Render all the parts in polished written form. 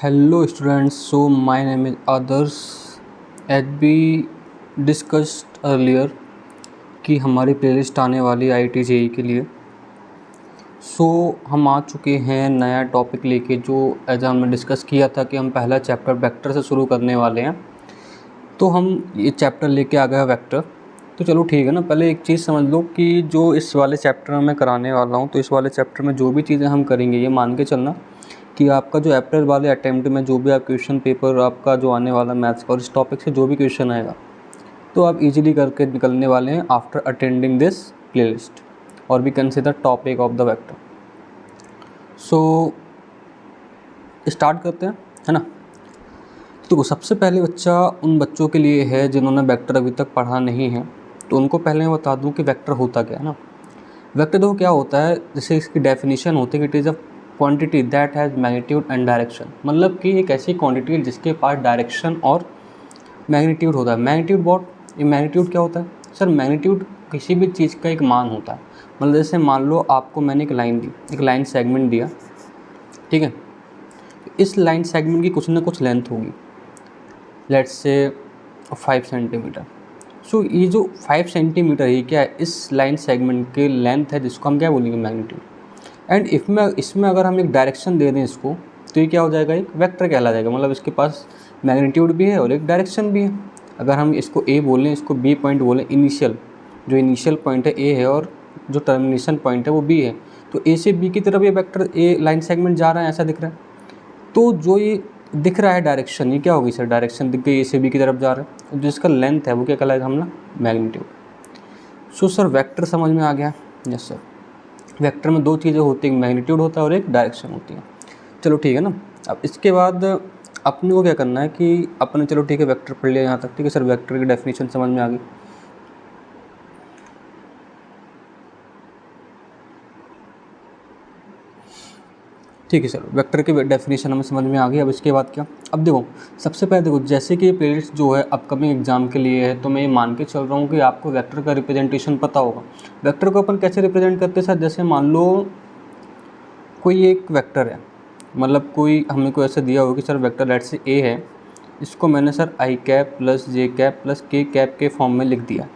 Hello students, so my name is Adarsh. As we discussed earlier कि हमारी playlist आने वाली IIT JEE के लिए। हम आ चुके हैं नया टॉपिक लेके, जो एज हमने डिस्कस किया था कि हम पहला चैप्टर वेक्टर से शुरू करने वाले हैं। तो हम ये चैप्टर लेके आ गए वेक्टर। तो चलो ठीक है ना, पहले एक चीज़ समझ लो कि जो इस वाले चैप्टर में मैं कराने वाला हूँ, तो इस वाले चैप्टर में जो भी चीज़ें हम करेंगे ये मान के चलना कि आपका जो अप्रैल वाले अटेम्प्ट में जो भी आप क्वेश्चन पेपर आपका जो आने वाला मैथ्स का और इस टॉपिक से जो भी क्वेश्चन आएगा तो आप इजीली करके निकलने वाले हैं आफ्टर अटेंडिंग दिस प्लेलिस्ट और we consider topic of the vector. Start करते हैं, है ना। तो सबसे पहले बच्चा उन बच्चों के लिए है जिन्होंने वेक्टर अभी तक पढ़ा नहीं है, तो उनको पहले मैं बता दूं कि वेक्टर होता क्या है ना। वेक्टर देखो क्या होता है, जैसे इसकी डेफिनेशन होती है कि it is a quantity that has magnitude and direction. मतलब कि एक ऐसी क्वांटिटी है जिसके पास डायरेक्शन और मैग्नीट्यूड होता है। मैग्नीट्यूड ये मैग्नीट्यूड क्या होता है सर? मैग्नीट्यूड किसी भी चीज़ का एक मान होता है। मतलब जैसे मान लो आपको मैंने एक लाइन दी, एक लाइन सेगमेंट दिया, ठीक है। इस लाइन सेगमेंट की कुछ ना कुछ लेंथ होगी, लेट्स से 5 सेंटीमीटर। ये जो 5 सेंटीमीटर ये क्या है? इस लाइन सेगमेंट के लेंथ है, जिसको हम क्या बोलेंगे? मैग्नीट्यूड। एंड इसमें अगर हम एक डायरेक्शन दे दें इसको, तो ये क्या हो जाएगा? एक वेक्टर कहला जाएगा। मतलब इसके पास मैग्नीट्यूड भी है और एक डायरेक्शन भी है। अगर हम इसको ए बोलें, इसको बी पॉइंट बोलें, इनिशियल पॉइंट है ए है और जो टर्मिनेशन पॉइंट है वो बी है, तो ए से बी की तरफ ये वेक्टर ए लाइन सेगमेंट जा रहा है, ऐसा दिख रहा है। तो जो ये दिख रहा है डायरेक्शन, ये क्या होगी सर? डायरेक्शन दिख गई, ए से बी की तरफ जा रहा है, तो जिसका लेंथ है वो क्या कहलाएगा? हम ना मैग्नीट्यूड। सर वेक्टर समझ में आ गया? Yes sir. वेक्टर में दो चीज़ें होती हैं, मैग्नीट्यूड होता है और एक डायरेक्शन होती है। चलो ठीक है ना। अब इसके बाद अपने को क्या करना है कि अपने, चलो ठीक है, वेक्टर पढ़ लिया यहाँ तक, ठीक है सर। वेक्टर की डेफिनेशन समझ में आ गई। ठीक है सर, वेक्टर की डेफिनेशन हमें समझ में आ गई। अब इसके बाद क्या? अब देखो, सबसे पहले देखो, जैसे कि ये प्लेलिस्ट जो है अपकमिंग एग्जाम के लिए है, तो मैं ये मान के चल रहा हूँ कि आपको वेक्टर का रिप्रेजेंटेशन पता होगा। वेक्टर को अपन कैसे रिप्रेजेंट करते हैं सर? जैसे मान लो कोई एक वेक्टर है, मतलब हमें कोई ऐसे दिया हो कि सर वेक्टर लेट से ए है, इसको मैंने sir I cap plus J cap plus K cap के फॉर्म में लिख दिया।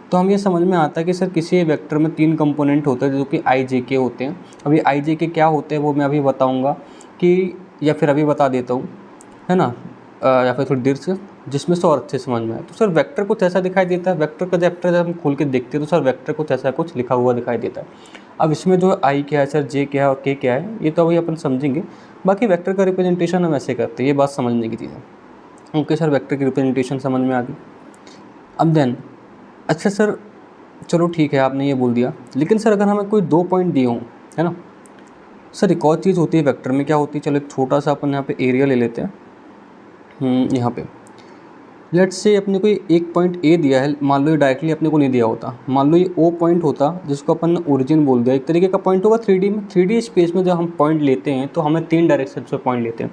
तो हम ये समझ में आता है कि सर किसी वेक्टर में 3 कंपोनेंट होते हैं जो कि आई जे के होते हैं। अभी आई जे के क्या होते हैं वो मैं अभी बताऊंगा कि, या फिर अभी बता देता हूँ, है ना, या फिर थोड़ी देर से, जिसमें से और अच्छे समझ में आए। तो सर वेक्टर कुछ ऐसा दिखाई देता है। वेक्टर का चैप्टर जब हम खोल के देखते हैं तो सर वेक्टर कुछ ऐसा कुछ लिखा हुआ दिखाई देता है। अब इसमें जो आई क्या है सर, जे क्या है और के क्या है, ये तो अभी अपन समझेंगे। बाकी वेक्टर का रिप्रेजेंटेशन हम ऐसे करते हैं, ये बात समझने की चीज़ है। ओके सर, वेक्टर की रिप्रेजेंटेशन समझ में आ गई। अब देन अच्छा सर, चलो ठीक है, आपने ये बोल दिया, लेकिन सर अगर हमें कोई 2 पॉइंट दिए हों, है ना सर, एक और चीज़ होती है वेक्टर में, क्या होती है? चलो एक छोटा सा अपन यहाँ पे एरिया ले लेते हैं। यहाँ पे लेट्स से अपने को एक पॉइंट ए दिया है, मान लो ये डायरेक्टली अपने को नहीं दिया होता, मान लो ये ओ पॉइंट होता, जिसको अपन ओरिजिन बोल दिया। एक तरीके का पॉइंट होगा 3D में। 3D स्पेस में जब हम पॉइंट लेते हैं तो हमें 3 डायरेक्शन से पॉइंट लेते हैं।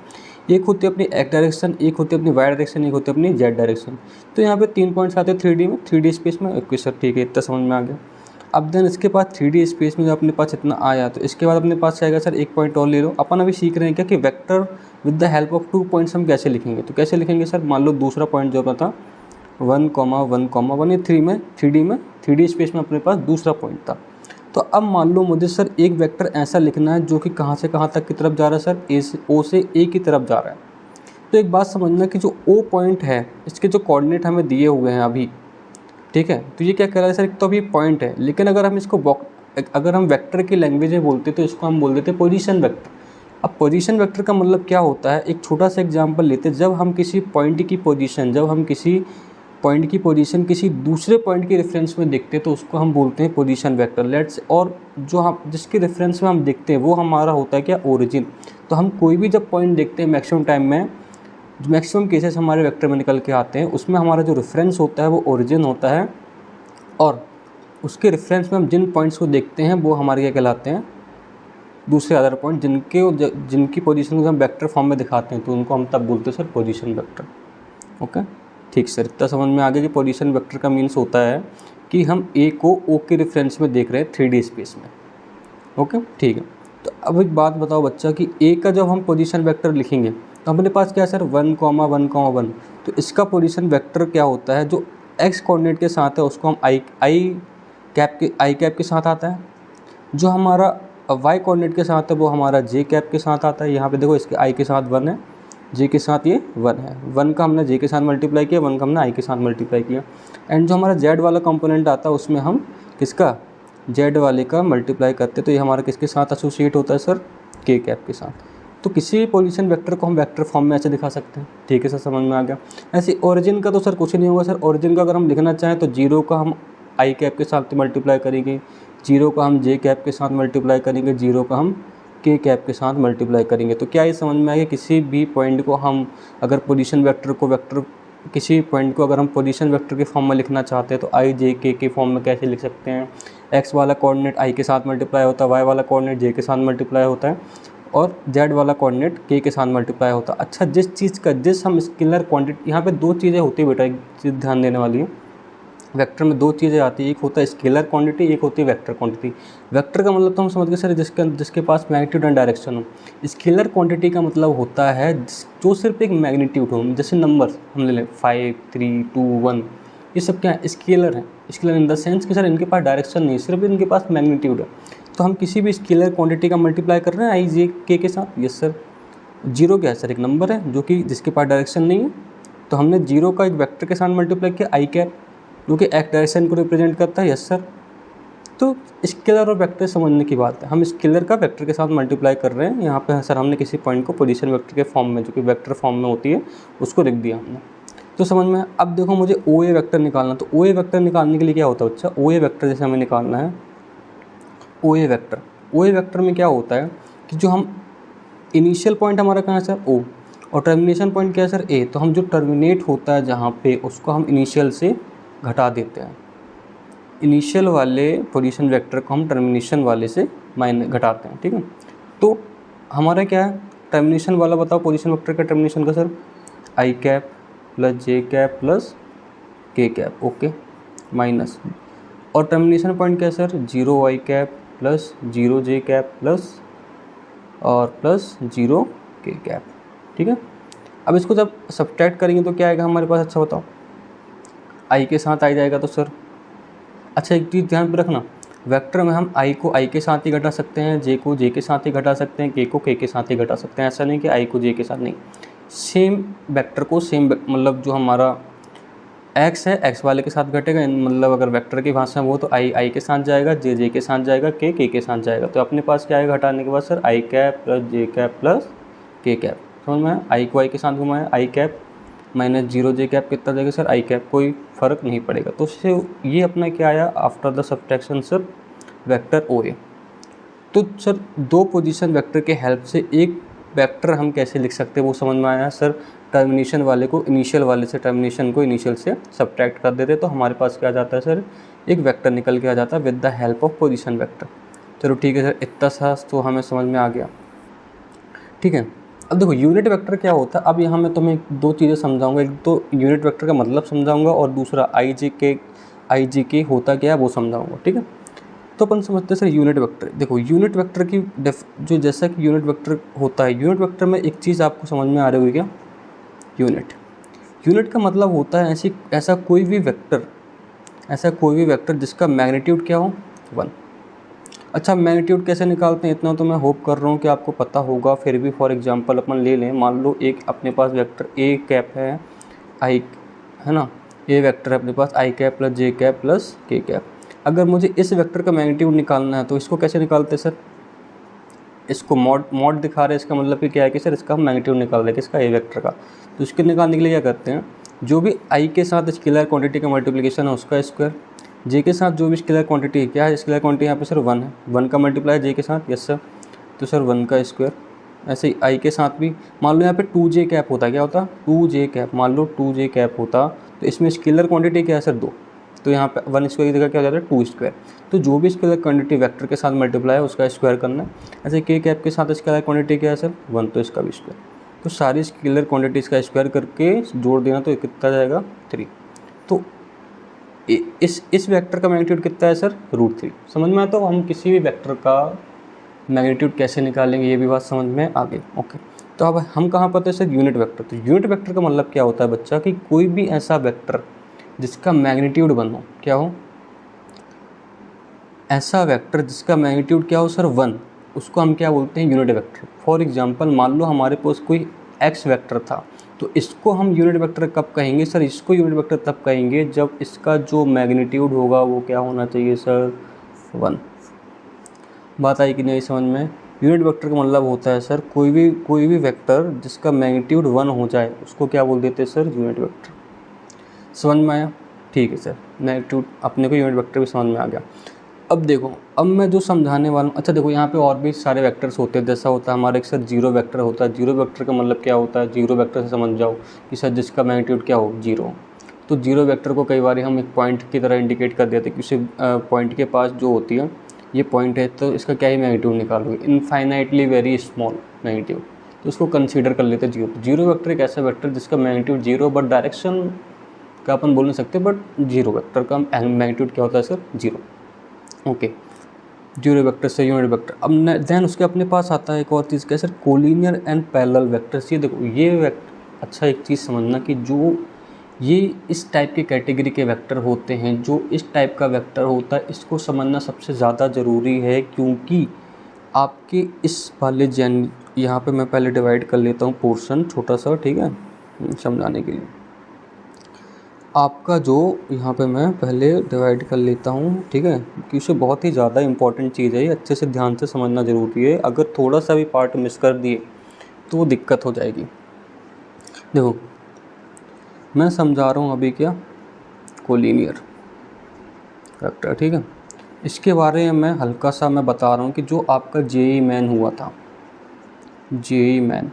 एक होती है अपनी एक्स डायरेक्शन, एक होती है अपनी वाई डायरेक्शन, एक होती है अपनी जेड डायरेक्शन। तो यहाँ पे 3 पॉइंट्स आते हैं 3D में, 3D स्पेस में। ओके सर, ठीक है, इतना समझ में आ गया। अब देन इसके बाद 3D स्पेस में जब अपने पास इतना आया, तो इसके बाद अपने पास आएगा सर एक पॉइंट और ले लो। अपन अभी सीख रहे हैं क्या कि vector with the help of 2 points हम कैसे लिखेंगे। तो कैसे लिखेंगे सर? मान लो दूसरा पॉइंट जो अपना था 1,1,1, ये 3D में 3D स्पेस में अपने पास दूसरा पॉइंट था। तो अब मान लो मुझे सर एक वेक्टर ऐसा लिखना है जो कि कहाँ से कहाँ तक की तरफ जा रहा है सर? O से A की तरफ जा रहा है। तो एक बात समझना कि जो O पॉइंट है, इसके जो कोऑर्डिनेट हमें दिए हुए हैं अभी, ठीक है, तो ये क्या कह रहा है सर? एक तो अभी पॉइंट है, लेकिन अगर हम वेक्टर की लैंग्वेज में बोलते तो इसको हम बोल देते पोजीशन वेक्टर। अब पोजीशन वेक्टर का मतलब क्या होता है? एक छोटा सा एग्जांपल लेते हैं। जब हम किसी पॉइंट की पोजीशन किसी दूसरे पॉइंट के रेफरेंस में देखते हैं तो उसको हम बोलते हैं पोजीशन वेक्टर। लेट्स, और जो हम जिसके रेफरेंस में हम देखते हैं वो हमारा होता है क्या? ओरिजिन। तो हम कोई भी जब पॉइंट देखते हैं मैक्सिमम टाइम में, मैक्सिमम केसेस हमारे वेक्टर में निकल के आते हैं, उसमें हमारा जो रेफरेंस होता है वो ओरिजिन होता है, और उसके रेफरेंस में हम जिन पॉइंट्स को देखते हैं वो हमारे क्या कहलाते हैं? दूसरे अदर पॉइंट, जिनकी पोजीशन को हम वेक्टर फॉर्म में दिखाते हैं, तो उनको हम तब बोलते हैं सर पोजीशन वेक्टर। ओके, ठीक सर, इतना समझ में आ गया कि पोजीशन वेक्टर का मीन्स होता है कि हम ए को ओ के रेफरेंस में देख रहे हैं 3D स्पेस में। ओके, ठीक है। तो अब एक बात बताओ बच्चा कि ए का जब हम पोजीशन वेक्टर लिखेंगे तो हमारे पास क्या है सर 1,1,1। तो इसका पोजीशन वेक्टर क्या होता है, जो एक्स कोऑर्डिनेट के साथ है उसको हम आई कैप के साथ आता है, जो हमारा वाई कोऑर्डिनेट के साथ है वो हमारा जे कैप के साथ आता है। यहाँ पे देखो इसके आई के साथ 1 है, जे के साथ ये 1 है, 1 का हमने जे के साथ मल्टीप्लाई किया, 1 का हमने आई के साथ मल्टीप्लाई किया। एंड जो हमारा जेड वाला कंपोनेंट आता है उसमें हम किसका, जेड वाले का मल्टीप्लाई करते हैं। तो ये हमारा किसके साथ एसोसिएट होता है सर, के कैप के साथ। तो किसी भी पोजीशन वेक्टर को हम वेक्टर फॉर्म में ऐसे दिखा सकते हैं। ठीक है सर, समझ में आ गया। ऐसे ओरिजिन का तो सर कुछ नहीं होगा सर, ओरिजिन का अगर हम लिखना चाहें तो 0 का हम आई कैप के साथ मल्टीप्लाई करेंगे, 0 का हम जे कैप के साथ मल्टीप्लाई करेंगे, 0 का हम के कैप के साथ मल्टीप्लाई करेंगे। तो क्या ये समझ में आएगा, किसी भी पॉइंट को हम अगर पोजीशन वेक्टर को किसी पॉइंट को अगर हम पोजीशन वेक्टर के फॉर्म में लिखना चाहते हैं तो आई जे के फॉर्म में कैसे लिख सकते हैं। एक्स वाला कोऑर्डिनेट आई के साथ मल्टीप्लाई होता है, वाई वाला कोऑर्डिनेट जे के साथ मल्टीप्लाई होता है, और जेड वाला कोऑर्डिनेट के साथ मल्टीप्लाई होता है। अच्छा, जिस हम स्केलर क्वांटिटी, यहाँ पे दो चीज़ें होती है बेटा, एक चीज़ ध्यान देने वाली है। वेक्टर में दो चीज़ें आती है, एक होता है स्केलर क्वांटिटी, एक होती है वेक्टर क्वांटिटी। वेक्टर का मतलब तो हम समझ गए सर जिसके पास मैग्नीट्यूड एंड डायरेक्शन हो। स्केलर क्वांटिटी का मतलब होता है जो सिर्फ एक मैग्नीट्यूड हो, जैसे नंबर हम ले लें 5, 3, 2, 1, ये सब क्या है, स्केलर है। स्केलर इन द सेंस कि सर इनके पास डायरेक्शन नहीं, सिर्फ इनके पास मैग्नीट्यूड है। तो हम किसी भी स्केलर क्वांटिटी का मल्टीप्लाई कर रहे हैं आई जे के साथ। Yes sir. 0 क्या है सर, एक नंबर है जो कि जिसके पास डायरेक्शन नहीं है, तो हमने 0 का एक वेक्टर के साथ मल्टीप्लाई किया आई कैप, जो कि एक्स डायरेक्शन को रिप्रेजेंट करता है। Yes sir. तो स्केलर और वेक्टर समझने की बात है, हम स्केलर का वेक्टर के साथ मल्टीप्लाई कर रहे हैं। यहाँ पे सर हमने किसी पॉइंट को पोजीशन वेक्टर के फॉर्म में, जो कि वेक्टर फॉर्म में होती है, उसको लिख दिया हमने। तो समझ में। अब देखो मुझे ओ ए वेक्टर निकालना, तो ओ ए वेक्टर निकालने के लिए क्या होता है बच्चा, ओ ए वेक्टर जैसे हमें निकालना है, ओ ए वेक्टर में क्या होता है कि जो हम इनिशियल पॉइंट हमारा कहाँ है सर, ओ, और टर्मिनेशन पॉइंट क्या है सर, ए। तो हम जो टर्मिनेट होता है जहाँ पे, उसको हम इनिशियल से घटा देते हैं। इनिशियल वाले पोजीशन वेक्टर को हम टर्मिनेशन वाले से घटाते हैं। ठीक है। तो हमारा क्या है, टर्मिनेशन वाला बताओ पोजीशन वेक्टर का टर्मिनेशन का सर, आई cap plus J cap plus K cap, okay, minus, और टर्मिनेशन पॉइंट क्या है सर, 0 आई कैप प्लस 0 जे कैप प्लस 0 के कैप। ठीक है। अब इसको जब सब्ट्रैक्ट करेंगे तो क्या आएगा हमारे पास, अच्छा बताओ, आई के साथ आई जाएगा तो सर, अच्छा एक चीज़ ध्यान पे रखना, वेक्टर में हम आई को आई के साथ ही घटा सकते हैं, जे को जे के साथ ही घटा सकते हैं, के को के साथ ही घटा सकते हैं। ऐसा नहीं कि आई को जे के साथ नहीं, सेम वेक्टर को मतलब जो हमारा एक्स है एक्स वाले के साथ घटेगा, मतलब अगर वेक्टर की भाषा में वो तो आई के साथ जाएगा, जे के साथ जाएगा, के साथ जाएगा। तो अपने पास क्या आएगा घटाने के बाद सर, आई cap plus J cap plus K cap. समझ में, आई को आई के साथ घुमाया, आई कैप माइनस 0 जे कैप कितना जाएगा सर, आई कैप, कोई फ़र्क नहीं पड़ेगा। तो उससे ये अपना क्या आया, after the subtraction sir vector O A. तो सर दो पोजीशन वेक्टर के हेल्प से एक वेक्टर हम कैसे लिख सकते हैं वो समझ में आया सर। टर्मिनेशन वाले को इनिशियल वाले से, टर्मिनेशन को इनिशियल से सब्ट्रैक्ट कर देते तो हमारे पास क्या आ जाता है सर, एक वेक्टर निकल के आ जाता है with the help of position vector. चलो ठीक है सर, इतना सा तो हमें समझ में आ गया। ठीक है। अब देखो यूनिट वेक्टर क्या होता है, अब यहाँ मैं तुम्हें दो चीज़ें समझाऊंगा, एक तो यूनिट वेक्टर का मतलब समझाऊंगा और दूसरा आई जी के होता क्या है वो समझाऊंगा। ठीक है। तो अपन समझते हैं सर यूनिट वेक्टर। देखो यूनिट वेक्टर की जो जैसा कि यूनिट वेक्टर होता है, यूनिट वेक्टर में एक चीज़ आपको समझ में आ रही होगी क्या, यूनिट का मतलब होता है ऐसा कोई भी वेक्टर जिसका मैग्नीट्यूड क्या हो, 1। अच्छा, मैग्नीट्यूड कैसे निकालते हैं इतना तो मैं होप कर रहा हूँ कि आपको पता होगा, फिर भी फॉर एग्जांपल अपन ले लें, मान लो एक अपने पास वेक्टर ए कैप है, आई है ना, ए वेक्टर है अपने पास, आई cap plus J cap plus K cap. अगर मुझे इस वेक्टर का मैग्नीट्यूड निकालना है तो इसको कैसे निकालते हैं सर, इसको मॉड दिखा रहे हैं, इसका मतलब कि क्या है कि सर इसका हम मैग्नीट्यूड निकाल रहे हैं किसका, ए वेक्टर का। तो इसके निकालने के लिए क्या करते हैं, जो भी आई के साथ स्केलर क्वांटिटी का मल्टीप्लिकेशन है उसका स्क्वायर, जे के साथ जो भी स्केलर क्वांटिटी है, क्या है स्केलर क्वांटिटी यहाँ पे सर 1 है, 1 का मल्टीप्लाई जे के साथ, यस सर, तो सर 1 का स्क्वायर। ऐसे ही आई के साथ भी मान लो यहाँ पे 2j कैप होता, क्या होता 2j कैप, मान लो 2j कैप होता, तो इसमें स्केलर क्वांटिटी क्या है सर 2, तो यहाँ पे 1 स्क्वायर की जगह क्या हो जाता है 2 स्क्वायर। तो जो भी स्केलर क्वांटिटी वेक्टर के साथ मल्टीप्लाई है उसका स्क्वायर करना है। ऐसे के कैप के साथ स्केलर क्वांटिटी क्या है सर 1, तो इसका भी स्क्वायर। तो सारी स्केलर क्वांटिटीज़ का स्क्वायर करके जोड़ देना तो कितना जाएगा 3। तो इस वेक्टर का मैग्नीट्यूड कितना है सर √3। समझ में आया। तो हम किसी भी वेक्टर का मैग्नीट्यूड कैसे निकालेंगे ये भी बात समझ में आ गई। ओके, तो अब हम कहाँ पाते हैं सर, यूनिट वेक्टर। तो यूनिट वेक्टर का मतलब क्या होता है बच्चा, कि कोई भी ऐसा वेक्टर जिसका मैग्नीट्यूड 1 हो, क्या हो, ऐसा वेक्टर जिसका मैग्नीट्यूड क्या हो सर 1, उसको हम क्या बोलते हैं, यूनिट वेक्टर। फॉर एग्जांपल मान लो हमारे पास कोई एक्स वेक्टर था, तो इसको हम यूनिट वेक्टर कब कहेंगे सर, इसको यूनिट वेक्टर तब कहेंगे जब इसका जो मैग्नीट्यूड होगा वो क्या होना चाहिए सर, 1। बात आई कि नहीं समझ में। यूनिट वेक्टर का मतलब होता है सर कोई भी वेक्टर जिसका मैग्नीट्यूड 1 हो जाए उसको क्या बोल देते हैं सर, यूनिट वेक्टर। समझ में आया, ठीक है सर। मैग्नीट्यूड अपने को यूनिट वेक्टर भी समझ में आ गया। अब देखो, अब मैं जो समझाने वाला हूँ, अच्छा देखो यहाँ पे और भी सारे वेक्टर्स होते हैं। जैसा होता है हमारा एक सर जीरो वेक्टर होता है। जीरो वेक्टर का मतलब क्या होता है, जीरो वेक्टर से समझ जाओ कि सर जिसका मैग्नीट्यूड क्या हो, जीरो। तो जीरो वेक्टर को कई बार हम एक पॉइंट की तरह इंडिकेट कर देते हैं कि उसे पॉइंट के पास जो होती है, ये पॉइंट है तो इसका क्या ही मैग्नीट्यूड निकालोगे, इनफाइनाइटली वेरी स्मॉल मैग्नीट्यूड, तो उसको कंसीडर कर लेते हैं जीरो। जीरो वेक्टर एक ऐसा वेक्टर जिसका मैग्नीट्यूड जीरो, बट डायरेक्शन का अपन बोल नहीं सकते, बट जीरो वेक्टर का मैग्नीट्यूड क्या होता है sir, zero. Okay, zero vector से यूनिट वेक्टर। अब देन उसके अपने पास आता है एक और चीज़, क्या sir, collinear and parallel vectors. ये देखो ये वेक्टर, अच्छा एक चीज़ समझना कि जो ये इस टाइप के कैटेगरी के वेक्टर होते हैं, जो इस टाइप का वेक्टर होता है, इसको समझना सबसे ज़्यादा ज़रूरी है, क्योंकि आपके इस वाले यहाँ पे मैं पहले डिवाइड कर लेता हूँ पोर्शन छोटा सा, ठीक है, समझाने के लिए। आपका जो यहाँ पे मैं पहले डिवाइड कर लेता हूँ, ठीक है, क्योंकि उसे बहुत ही ज़्यादा इंपॉर्टेंट चीज़ है, ये अच्छे से ध्यान से समझना ज़रूरी है। अगर थोड़ा सा भी पार्ट मिस कर दिए तो वो दिक्कत हो जाएगी। देखो मैं समझा रहा हूँ अभी क्या, कोलिनियर वेक्टर, ठीक है। इसके बारे में मैं हल्का सा मैं बता रहा हूँ कि जो आपका जेईई मेन हुआ था, जेईई मेन,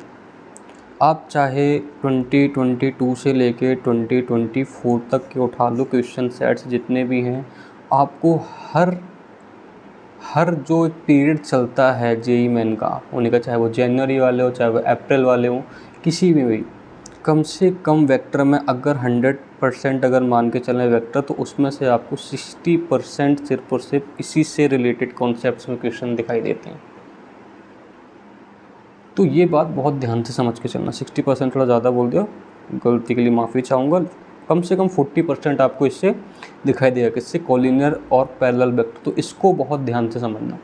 आप चाहे 2022 से लेके 2024 तक के उठा लो क्वेश्चन सेट्स जितने भी हैं, आपको हर जो एक पीरियड चलता है जेईई मेन का होने का, चाहे वो जनवरी वाले हो चाहे वो अप्रैल वाले हो, किसी में भी कम से कम वेक्टर में अगर 100% अगर मान के चलें वेक्टर, तो उसमें से आपको 60% सिर्फ और सिर्फ इसी से रिलेटेड कॉन्सेप्ट्स में क्वेश्चन दिखाई देते हैं। तो ये बात बहुत ध्यान से समझ के चलना। 60% थोड़ा ज़्यादा बोल दिया, गलती के लिए माफ़ी चाहूँगा। कम से कम 40% आपको इससे दिखाई देगा, किससे, कोलिनियर और पैरेलल वेक्टर। तो इसको बहुत ध्यान से समझना,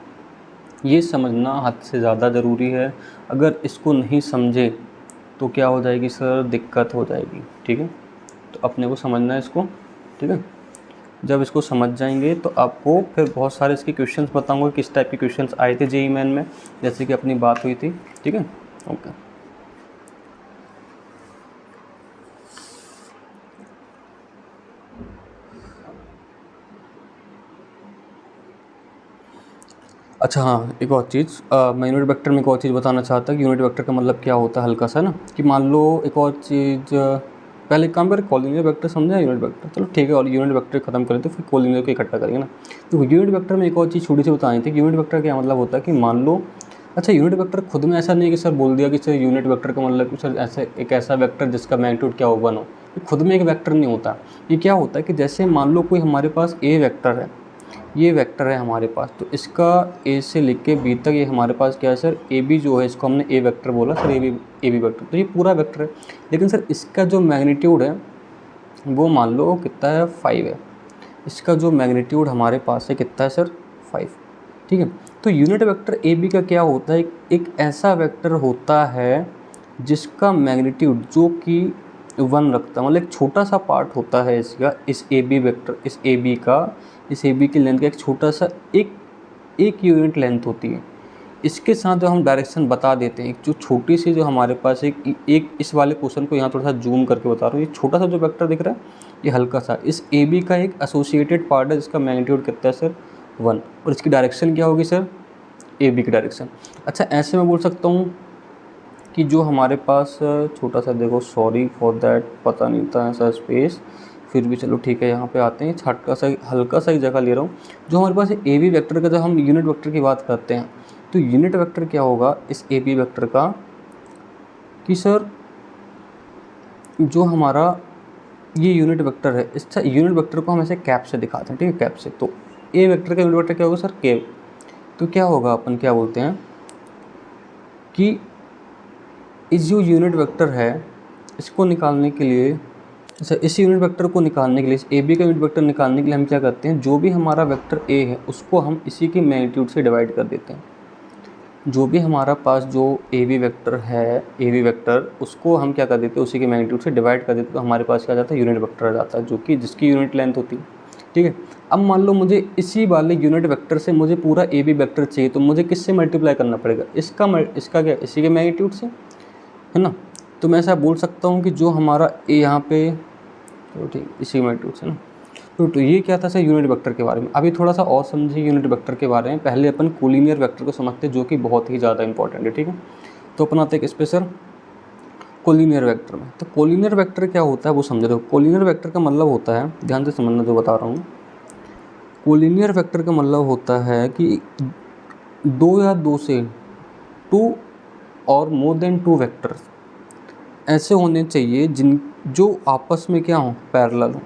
ये समझना हद से ज़्यादा ज़रूरी है। अगर इसको नहीं समझे तो क्या हो जाएगी सर, दिक्कत हो जाएगी, ठीक है। तो अपने को समझना है इसको, ठीक है। जब इसको समझ जाएंगे तो आपको फिर बहुत सारे इसके क्वेश्चंस बताऊंगा, किस टाइप के क्वेश्चंस आए थे जेईई मेन में, जैसे कि अपनी बात हुई थी, ठीक है। ओके, अच्छा हाँ, एक और चीज़ मैं यूनिट वेक्टर में एक और चीज़ बताना चाहता कि यूनिट वेक्टर का मतलब क्या होता है हल्का सा ना, कि मान लो एक और चीज़, पहले एक काम करें, कोलिनियर वेक्टर समझा, यूनिट वेक्टर चलो ठीक है, और यूनिट वेक्टर खत्म करें तो फिर कोलिनियर को इकट्ठा करेंगे ना। तो यूनिट वेक्टर में एक और चीज़ छोटी सी बतानी थी कि यूनिट वेक्टर क्या मतलब होता है, कि मान लो, अच्छा यूनिट वेक्टर खुद में ऐसा नहीं है कि सर बोल दिया कि सर यूनिट वेक्टर का मतलब कि सर ऐसा एक ऐसा वेक्टर जिसका मैग्नीट्यूड क्या हो, 1 हो, ये खुद में एक वेक्टर नहीं होता। ये क्या होता है कि जैसे मान लो कोई हमारे पास ए वेक्टर है, ये वेक्टर है हमारे पास, तो इसका ए से लेके बी तक ये हमारे पास क्या है सर, ए बी जो है, इसको हमने ए वेक्टर बोला सर, ए बी वेक्टर, तो ये पूरा वेक्टर है। लेकिन सर इसका जो मैग्नीट्यूड है वो मान लो कितना है, 5 है। इसका जो मैग्नीट्यूड हमारे पास है कितना है सर, 5, ठीक है। तो यूनिट वेक्टर ए बी का क्या होता है, एक ऐसा वेक्टर होता है जिसका मैग्नीट्यूड जो कि 1 रखता है, मतलब एक छोटा सा पार्ट होता है इसका, इस ए बी वेक्टर, इस ए बी का, इस ए बी की लेंथ का एक छोटा सा एक यूनिट लेंथ होती है। इसके साथ जो हम डायरेक्शन बता देते हैं, एक जो छोटी सी जो हमारे पास एक इस वाले पोर्शन को यहाँ थोड़ा सा जूम करके बता रहा हूँ, ये छोटा सा जो वेक्टर दिख रहा है, ये हल्का सा इस ए बी का एक एसोसिएटेड पार्ट है जिसका मैग्नीट्यूड कितना है सर, 1, और इसकी डायरेक्शन क्या होगी सर, ए बी की डायरेक्शन। अच्छा ऐसे मैं बोल सकता हूँ कि जो हमारे पास छोटा सा, देखो सॉरी फॉर दैट, पता नहीं था ऐसा स्पेस, फिर भी चलो ठीक है, यहाँ पे आते हैं, छटका सा हल्का सा ही जगह ले रहा हूँ। जो हमारे पास ए बी वेक्टर का, जब हम यूनिट वेक्टर की बात करते हैं, तो यूनिट वेक्टर क्या होगा इस ए बी वेक्टर का, कि सर जो हमारा ये यूनिट वेक्टर है, इस यूनिट वेक्टर को हम ऐसे कैप से दिखाते हैं, ठीक है, कैप से। तो ए वेक्टर का यूनिट वेक्टर क्या होगा सर, कैप। तो क्या होगा, अपन क्या बोलते हैं कि इस जो यूनिट वेक्टर है इसको निकालने के लिए, अच्छा इस यूनिट वेक्टर को निकालने के लिए, इस ए बी का यूनिट वेक्टर निकालने के लिए हम क्या करते हैं, जो भी हमारा वेक्टर ए है उसको हम इसी की मैग्नीट्यूड से डिवाइड कर देते हैं। जो भी हमारा पास जो ए बी वेक्टर है, ए बी वेक्टर, उसको हम क्या कर देते हैं, उसी की मैग्नीट्यूड से डिवाइड कर देते हैं, तो हमारे पास क्या आ जाता है, यूनिट वेक्टर आ जाता है, जो कि जिसकी यूनिट लेंथ होती है। ठीक है, अब मान लो मुझे इसी वाले यूनिट वेक्टर से मुझे पूरा ए बी वेक्टर चाहिए, तो मुझे किससे मल्टीप्लाई करना पड़ेगा, इसका क्या, इसी के मैग्नीट्यूड से, है ना। तो मैं ऐसा बोल सकता हूँ कि जो हमारा ए यहाँ पे, तो ठीक इसी मैग्नीट्यूड से ना, तो ये क्या था सर यूनिट वेक्टर के बारे में। अभी थोड़ा सा और समझिए यूनिट वेक्टर के बारे में। पहले अपन कोलिनियर वेक्टर को समझते हैं, जो कि बहुत ही ज़्यादा इंपॉर्टेंट है। ठीक है, तो अपन आते हैं किस पे सर, कोलिनियर वेक्टर में। तो कोलिनियर वेक्टर क्या होता है वो समझ रहे हो। कोलिनियर वेक्टर का मतलब होता है, ध्यान से समझना जो बता रहा हूँ, कोलिनियर वेक्टर का मतलब होता है कि दो या दो से, टू और मोर देन टू वेक्टर ऐसे होने चाहिए जिन जो आपस में क्या हो, पैरेलल हो।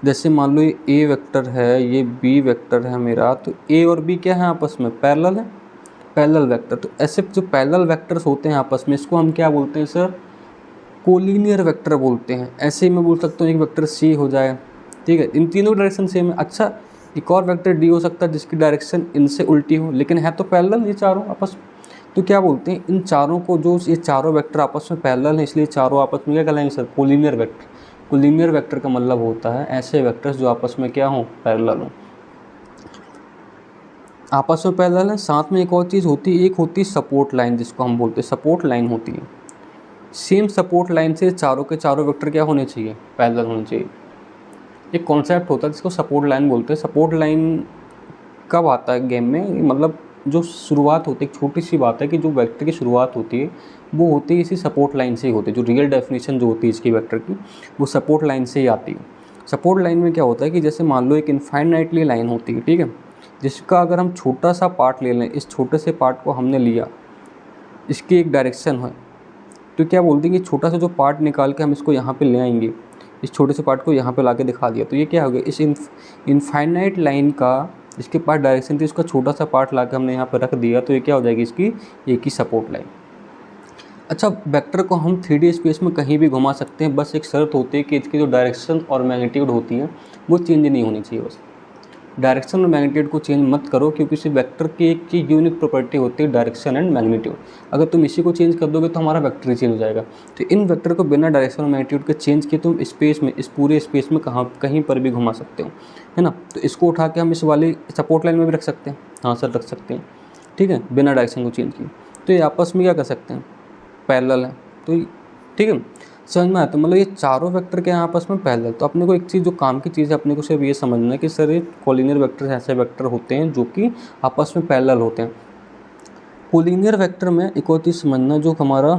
जैसे मान लो ये ए वेक्टर है, ये बी वेक्टर है मेरा, तो ए और बी क्या है, आपस में पैरेलल है, पैरेलल वेक्टर। तो ऐसे जो पैरेलल वेक्टर्स होते हैं आपस में, इसको हम क्या बोलते हैं सर, कोलिनियर वेक्टर बोलते हैं। ऐसे ही मैं बोल सकता हूँ एक वेक्टर सी हो जाए, ठीक है, इन तीनों डायरेक्शन सेम है। अच्छा, एक और वेक्टर डी हो सकता है जिसकी डायरेक्शन इनसे उल्टी हो, लेकिन है तो पैरेलल ये चारों आपस में। तो क्या बोलते हैं, इन चारों को, जो ये चारों वेक्टर आपस में पैरेलल है, इसलिए चारों आपस में क्या कहलाएंगे sir, collinear vector. Collinear vector का मतलब होता है ऐसे वेक्टर्स जो आपस में क्या हों, पैरेलल हों, आपस में पैरेलल है। साथ में एक और चीज़ होती है, एक होती है सपोर्ट लाइन, जिसको हम बोलते हैं सपोर्ट लाइन होती है। सेम सपोर्ट लाइन से चारों के चारों वेक्टर क्या होने चाहिए, पैरेलल होने चाहिए। एक कॉन्सेप्ट होता है जिसको सपोर्ट लाइन बोलते हैं। सपोर्ट लाइन कब आता है गेम में, मतलब जो शुरुआत होती है, एक छोटी सी बात है कि जो वेक्टर की शुरुआत होती है वो होती है इसी सपोर्ट लाइन से ही होती है। जो रियल डेफिनेशन जो होती है इसकी वेक्टर की, वो सपोर्ट लाइन से ही आती है। सपोर्ट लाइन में क्या होता है कि जैसे मान लो एक इनफाइनाइटली लाइन होती है, ठीक है, जिसका अगर हम छोटा सा पार्ट ले लें, इस छोटे से पार्ट को हमने लिया, इसकी एक डायरेक्शन है, तो क्या बोलते हैं कि छोटा सा जो पार्ट निकाल के हम इसको यहाँ पे ले आएंगे, इस छोटे से पार्ट को यहाँ पे लाके दिखा दिया, तो ये क्या हो गया, इस इनफाइनाइट लाइन का इसके पास डायरेक्शन थी, उसका छोटा सा पार्ट लाके हमने यहाँ पे रख दिया, तो ये क्या हो जाएगी, इसकी एक ही सपोर्ट लाइन। अच्छा, वेक्टर को हम 3D स्पेस में कहीं भी घुमा सकते हैं, बस एक शर्त होती है कि इसकी जो डायरेक्शन और मैग्नीट्यूड होती है वो चेंज नहीं होनी चाहिए। बस डायरेक्शन और मैग्नीट्यूड को चेंज मत करो, क्योंकि इसी वेक्टर की एक चीज़ यूनिक प्रॉपर्टी होती है, डायरेक्शन एंड मैग्नीट्यूड। अगर तुम इसी को चेंज कर दोगे तो हमारा वेक्टर ही चेंज हो जाएगा। तो इन वेक्टर को बिना डायरेक्शन और मैग्नीट्यूड के चेंज किए तुम स्पेस में, इस पूरे स्पेस में कहीं पर भी घुमा सकते हो, है ना। तो इसको उठा के हम इस वाली सपोर्ट लाइन में भी रख सकते हैं, हाँ सर रख सकते हैं, ठीक है, बिना डायरेक्शन को चेंज किए। तो ये आपस में क्या कर सकते हैं, पैरेलल है। तो ठीक है, समझ में आया। तो मतलब ये चारों वेक्टर के आपस में पैरेलल। तो अपने को एक चीज़ जो काम की चीज़ है, अपने को सिर्फ ये समझना है कि सर ये कोलिनियर वेक्टर ऐसे वेक्टर होते हैं जो कि आपस में पैरेलल होते हैं। कोलिनियर वेक्टर में एक और चीज़ समझना, जो हमारा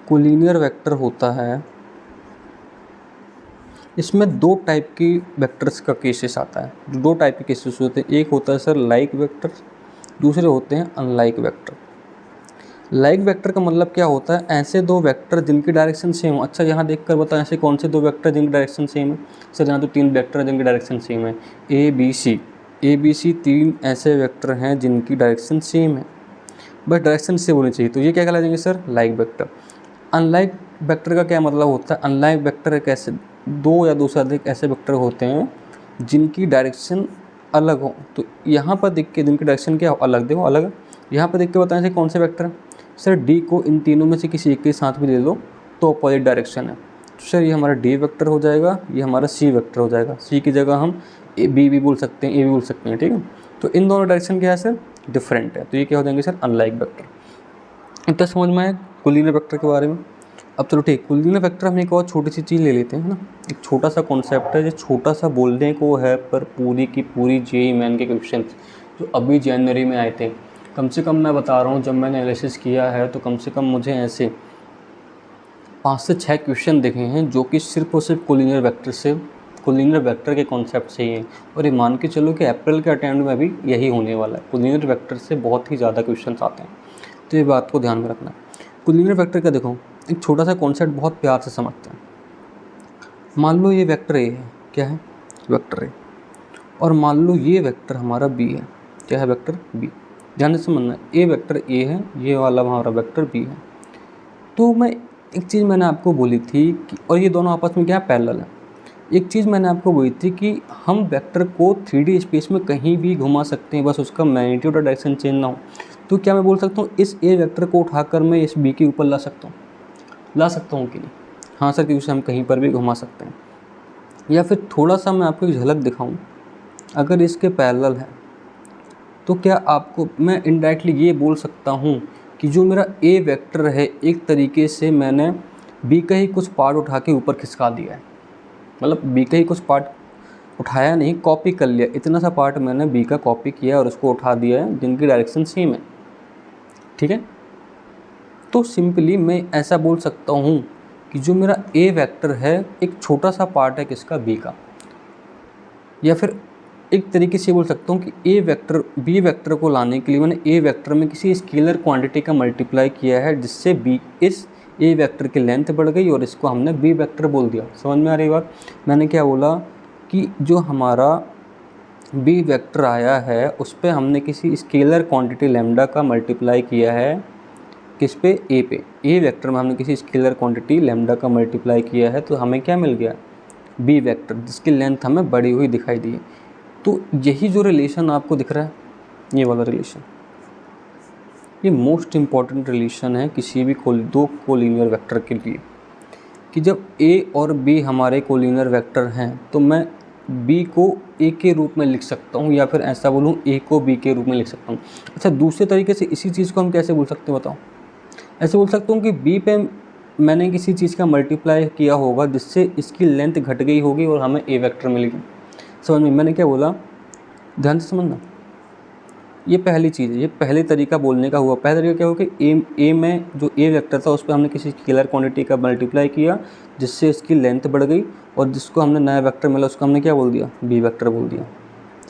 कोलिनियर वेक्टर होता है, इसमें दो टाइप की वेक्टर्स का केसेस आता है। जो दो टाइप के केसेस होते हैं, एक होता है सर लाइक वेक्टर, दूसरे होते हैं अनलाइक वेक्टर। लाइक वेक्टर का मतलब क्या होता है, ऐसे दो वेक्टर जिनकी डायरेक्शन सेम हो। अच्छा, यहाँ देखकर बताओ ऐसे कौन से दो वेक्टर जिनकी डायरेक्शन सेम है। सर यहाँ तो 3 वेक्टर जिनकी डायरेक्शन सेम है, ए बी सी 3 ऐसे वेक्टर हैं जिनकी डायरेक्शन सेम है, बस डायरेक्शन सेम होनी चाहिए, तो ये क्या कहलाएंगे sir, like vector. Unlike vector का क्या मतलब होता है, अनलाइक वेक्टर एक ऐसे दो या दो से अधिक ऐसे वेक्टर होते हैं जिनकी डायरेक्शन अलग हो। तो यहाँ पर देख के जिनकी डायरेक्शन क्या हो, अलग, देखो अलग है। यहाँ पर देख के बताएं कौन से वेक्टर है। सर डी को इन तीनों में से किसी एक के साथ भी ले लो तो अपोजिट डायरेक्शन है। तो सर ये हमारा डी वेक्टर हो जाएगा, ये हमारा सी वेक्टर हो जाएगा। सी की जगह हम बी भी बोल सकते हैं, ए भी बोल सकते हैं, ठीक है। तो इन दोनों डायरेक्शन क्या है सर, डिफरेंट है, तो ये क्या हो जाएंगे सर, अनलाइक वेक्टर। इतना समझ में आया कोलिनियर वेक्टर के बारे में। अब चलो ठीक, कोलिनियर वेक्टर हम एक और छोटी सी चीज़ ले लेते हैं, है ना। एक छोटा सा कॉन्सेप्ट है, जो छोटा सा बोलने को है, पर पूरी की पूरी जेईई मेन के क्वेश्चन जो अभी जनवरी में आए थे, कम से कम मैं बता रहा हूँ, जब मैंने एनालिसिस किया है तो कम से कम मुझे ऐसे 5 से 6 क्वेश्चन देखे हैं जो कि सिर्फ और सिर्फ कोलिनियर वेक्टर के कॉन्सेप्ट से ही हैं। और ये मान के चलो कि अप्रैल के अटेम्प्ट में भी यही होने वाला है। कोलिनियर वेक्टर से बहुत ही ज़्यादा क्वेश्चन आते हैं, तो ये बात को ध्यान में रखना। कोलिनियर वेक्टर का देखो, एक छोटा सा कॉन्सेप्ट बहुत प्यार से समझते हैं। मान लो ये वेक्टर ए है, क्या है, वेक्टर ए, और मान लो ये वेक्टर हमारा बी है, क्या है, वेक्टर बी। ध्यान से समझना, ए वेक्टर ए है, ये वाला हमारा वेक्टर बी है। तो मैं एक चीज़ मैंने आपको बोली थी कि, और ये दोनों आपस में क्या है, पैरेलल है। एक चीज़ मैंने आपको बोली थी कि हम वेक्टर को 3D स्पेस में कहीं भी घुमा सकते हैं, बस उसका मैग्नीट्यूड और डायरेक्शन चेंज ना हो। तो क्या मैं बोल सकता हूँ इस ए वेक्टर को उठाकर मैं इस बी के ऊपर ला सकता हूँ कि नहीं? हाँ सर, क्योंकि उसे हम कहीं पर भी घुमा सकते हैं। या फिर थोड़ा सा मैं आपको एक झलक दिखाऊँ, अगर इसके पैरेलल है तो क्या आपको मैं इनडायरेक्टली ये बोल सकता हूँ कि जो मेरा ए वेक्टर है, एक तरीके से मैंने बी का ही कुछ पार्ट उठा के ऊपर खिसका दिया है। मतलब बी का ही कुछ पार्ट उठाया नहीं, कॉपी कर लिया। इतना सा पार्ट मैंने बी का कॉपी किया और उसको उठा दिया है, जिनकी डायरेक्शन सेम है। ठीक है, तो सिंपली मैं ऐसा बोल सकता हूँ कि जो मेरा ए वेक्टर है एक छोटा सा पार्ट है किसका, बी का। या फिर एक तरीके से बोल सकता हूँ कि ए वेक्टर बी वेक्टर को लाने के लिए मैंने ए वेक्टर में किसी स्केलर क्वांटिटी का मल्टीप्लाई किया है, जिससे बी इस ए वेक्टर की लेंथ बढ़ गई और इसको हमने बी वेक्टर बोल दिया। समझ में आ रही बात? मैंने क्या बोला कि जो हमारा बी वेक्टर आया है उस पर हमने किसी स्केलर क्वांटिटी लैम्डा का मल्टीप्लाई किया है, किस पे, ए पे। ए वेक्टर में हमने किसी स्केलर क्वांटिटी लैम्डा का मल्टीप्लाई किया है, तो हमें क्या मिल गया, बी वेक्टर, जिसकी लेंथ हमें बढ़ी हुई दिखाई दी। तो यही जो रिलेशन आपको दिख रहा है, ये वाला रिलेशन, ये मोस्ट इम्पॉर्टेंट रिलेशन है किसी भी दो कोलिनियर वेक्टर के लिए, कि जब ए और बी हमारे कोलिनियर वेक्टर हैं तो मैं बी को ए के रूप में लिख सकता हूँ, या फिर ऐसा बोलूँ ए को बी के रूप में लिख सकता हूँ। अच्छा, दूसरे तरीके से इसी चीज़ को हम कैसे बोल सकते हैं बताओ? ऐसे बोल सकता हूँ कि बी पे मैंने किसी चीज़ का मल्टीप्लाई किया होगा जिससे इसकी लेंथ घट गई होगी और हमें ए वेक्टर मिलेगी। समझ में? मैंने क्या बोला, ध्यान से समझना। ये पहली चीज़ है, ये पहले तरीका बोलने का हुआ। पहला तरीका क्या हुआ कि ए में जो ए वेक्टर था उस पर हमने किसी स्केलर क्वांटिटी का मल्टीप्लाई किया जिससे इसकी लेंथ बढ़ गई, और जिसको हमने नया वेक्टर मिला उसको हमने क्या बोल दिया, बी वेक्टर बोल दिया।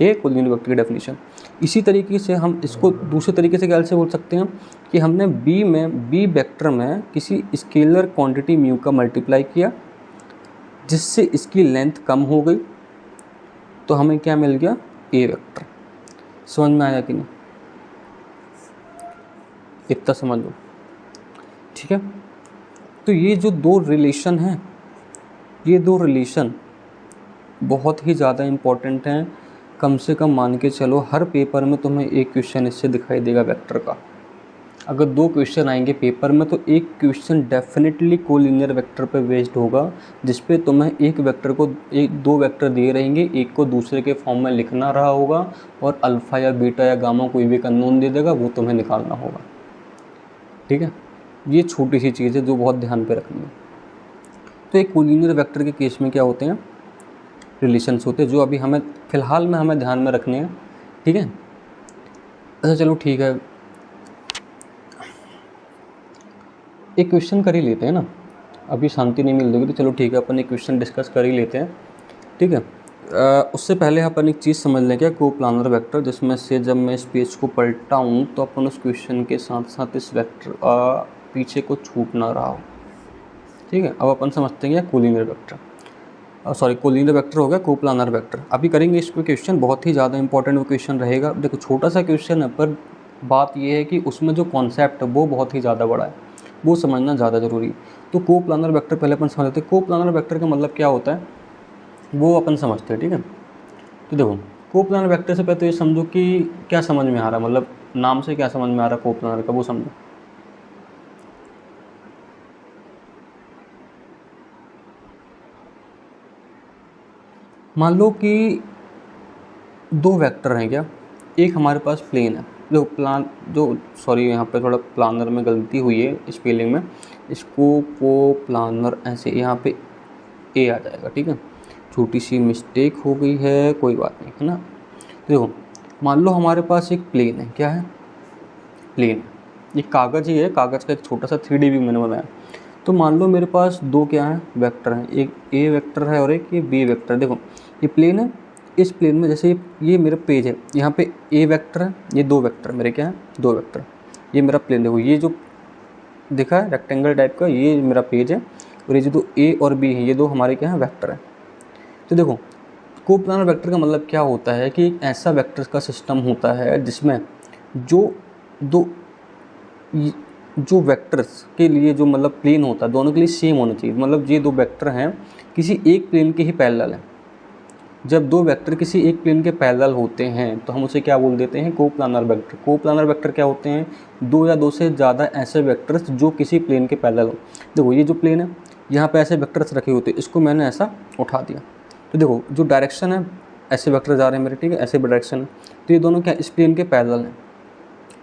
ये कोलिनियर वेक्टर की डेफिनेशन। इसी तरीके से हम इसको दूसरे तरीके से क्या से बोल सकते हैं कि हमने बी वेक्टर में किसी स्केलर क्वांटिटी म्यू का मल्टीप्लाई किया जिससे इसकी लेंथ कम हो गई, तो हमें क्या मिल गया, ए वेक्टर। समझ में आया कि नहीं? इतना समझ लो, ठीक है। तो ये जो दो रिलेशन हैं, ये दो रिलेशन बहुत ही ज़्यादा इम्पोर्टेंट हैं। कम से कम मान के चलो हर पेपर में तुम्हें एक क्वेश्चन इससे दिखाई देगा वेक्टर का। अगर दो क्वेश्चन आएंगे पेपर में तो एक क्वेश्चन डेफिनेटली कोलिनियर वेक्टर पे बेस्ड होगा, जिस पे तुम्हें एक वेक्टर को दो वेक्टर दिए रहेंगे, एक को दूसरे के फॉर्म में लिखना रहा होगा और अल्फ़ा या बीटा या गामा कोई भी अननोन दे देगा, वो तुम्हें निकालना होगा। ठीक है, ये छोटी सी चीज़ है जो बहुत ध्यान पे रखनी है। तो एक कोलिनियर वेक्टर के केस में क्या होते हैं, रिलेशंस होते हैं, जो अभी हमें फ़िलहाल में हमें ध्यान में रखने हैं। ठीक है, अच्छा चलो ठीक है, एक क्वेश्चन कर ही लेते हैं ना, अभी शांति नहीं मिल रही तो चलो ठीक है अपन एक क्वेश्चन डिस्कस कर ही लेते हैं। ठीक है, उससे पहले अपन एक चीज़ समझ लें क्या, कोप्लानर वेक्टर, जिसमें से जब मैं इस पेज को पलटाऊँ तो अपन उस क्वेश्चन के साथ साथ इस वेक्टर पीछे को छूट ना रहा हो। ठीक है, अब अपन समझते हैं collinear vector, sorry collinear vector हो गया, कोप्लानर वेक्टर। अभी करेंगे इस पर क्वेश्चन, बहुत ही ज़्यादा इंपॉर्टेंट वो क्वेश्चन रहेगा। देखो छोटा सा क्वेश्चन है, पर बात ये है कि उसमें जो कॉन्सेप्ट है वो बहुत ही ज़्यादा बड़ा है, वो समझना ज़्यादा ज़रूरी। तो कोप्लानर वेक्टर पहले अपन समझ लेते हैं। कोप्लानर वेक्टर का मतलब क्या होता है वो अपन समझते हैं। ठीक है, तो देखो कोप्लानर वेक्टर से पहले तो ये समझो कि क्या समझ में आ रहा है, मतलब नाम से क्या समझ में आ रहा है कोप्लानर का, वो समझो। मान लो कि दो वेक्टर हैं क्या, एक हमारे पास प्लेन है, यहाँ पे थोड़ा प्लानर में गलती हुई है स्पेलिंग में, इसको कोप्लानर ऐसे यहाँ पे ए आ जाएगा। ठीक है, छोटी सी मिस्टेक हो गई है, कोई बात नहीं, है ना। देखो मान लो हमारे पास एक प्लेन है, क्या है, प्लेन है, ये कागज़ ही है, कागज़ का एक छोटा सा 3D व्यू मैंने बनाया। तो मान लो मेरे पास दो क्या हैं, वेक्टर हैं, एक ए वेक्टर है और एक ये बी वेक्टर। देखो ये प्लेन है, इस प्लेन में जैसे ये मेरा पेज है, यहाँ पे ए वेक्टर है, ये दो वेक्टर मेरे क्या हैं, दो वेक्टर, ये मेरा प्लेन। देखो ये जो दिखा है रेक्टेंगल टाइप का, ये मेरा पेज है, और ये जो दो ए और बी हैं ये दो हमारे क्या हैं, वेक्टर हैं। तो देखो कोप्लानर वेक्टर का मतलब क्या होता है कि एक ऐसा वेक्टर का सिस्टम होता है जिसमें जो दो जो वेक्टर्स के लिए जो मतलब प्लेन होता है दोनों के लिए सेम होना चाहिए, मतलब ये दो वेक्टर हैं किसी एक प्लेन के ही पैरेलल हैं। जब दो वेक्टर किसी एक प्लेन के पैरेलल होते हैं तो हम उसे क्या बोल देते हैं, कोप्लानर वेक्टर। कोप्लानर वेक्टर क्या होते हैं, दो या दो से ज़्यादा ऐसे वेक्टर्स जो किसी प्लेन के पैरेलल हो। देखो ये जो प्लेन है यहाँ पे ऐसे वेक्टर्स रखे होते हैं, इसको मैंने ऐसा उठा दिया तो देखो जो डायरेक्शन है ऐसे वेक्टर जा रहे हैं मेरे, ठीक है, ऐसे डायरेक्शन है, तो ये दोनों क्या इस प्लेन के पैरेलल हैं,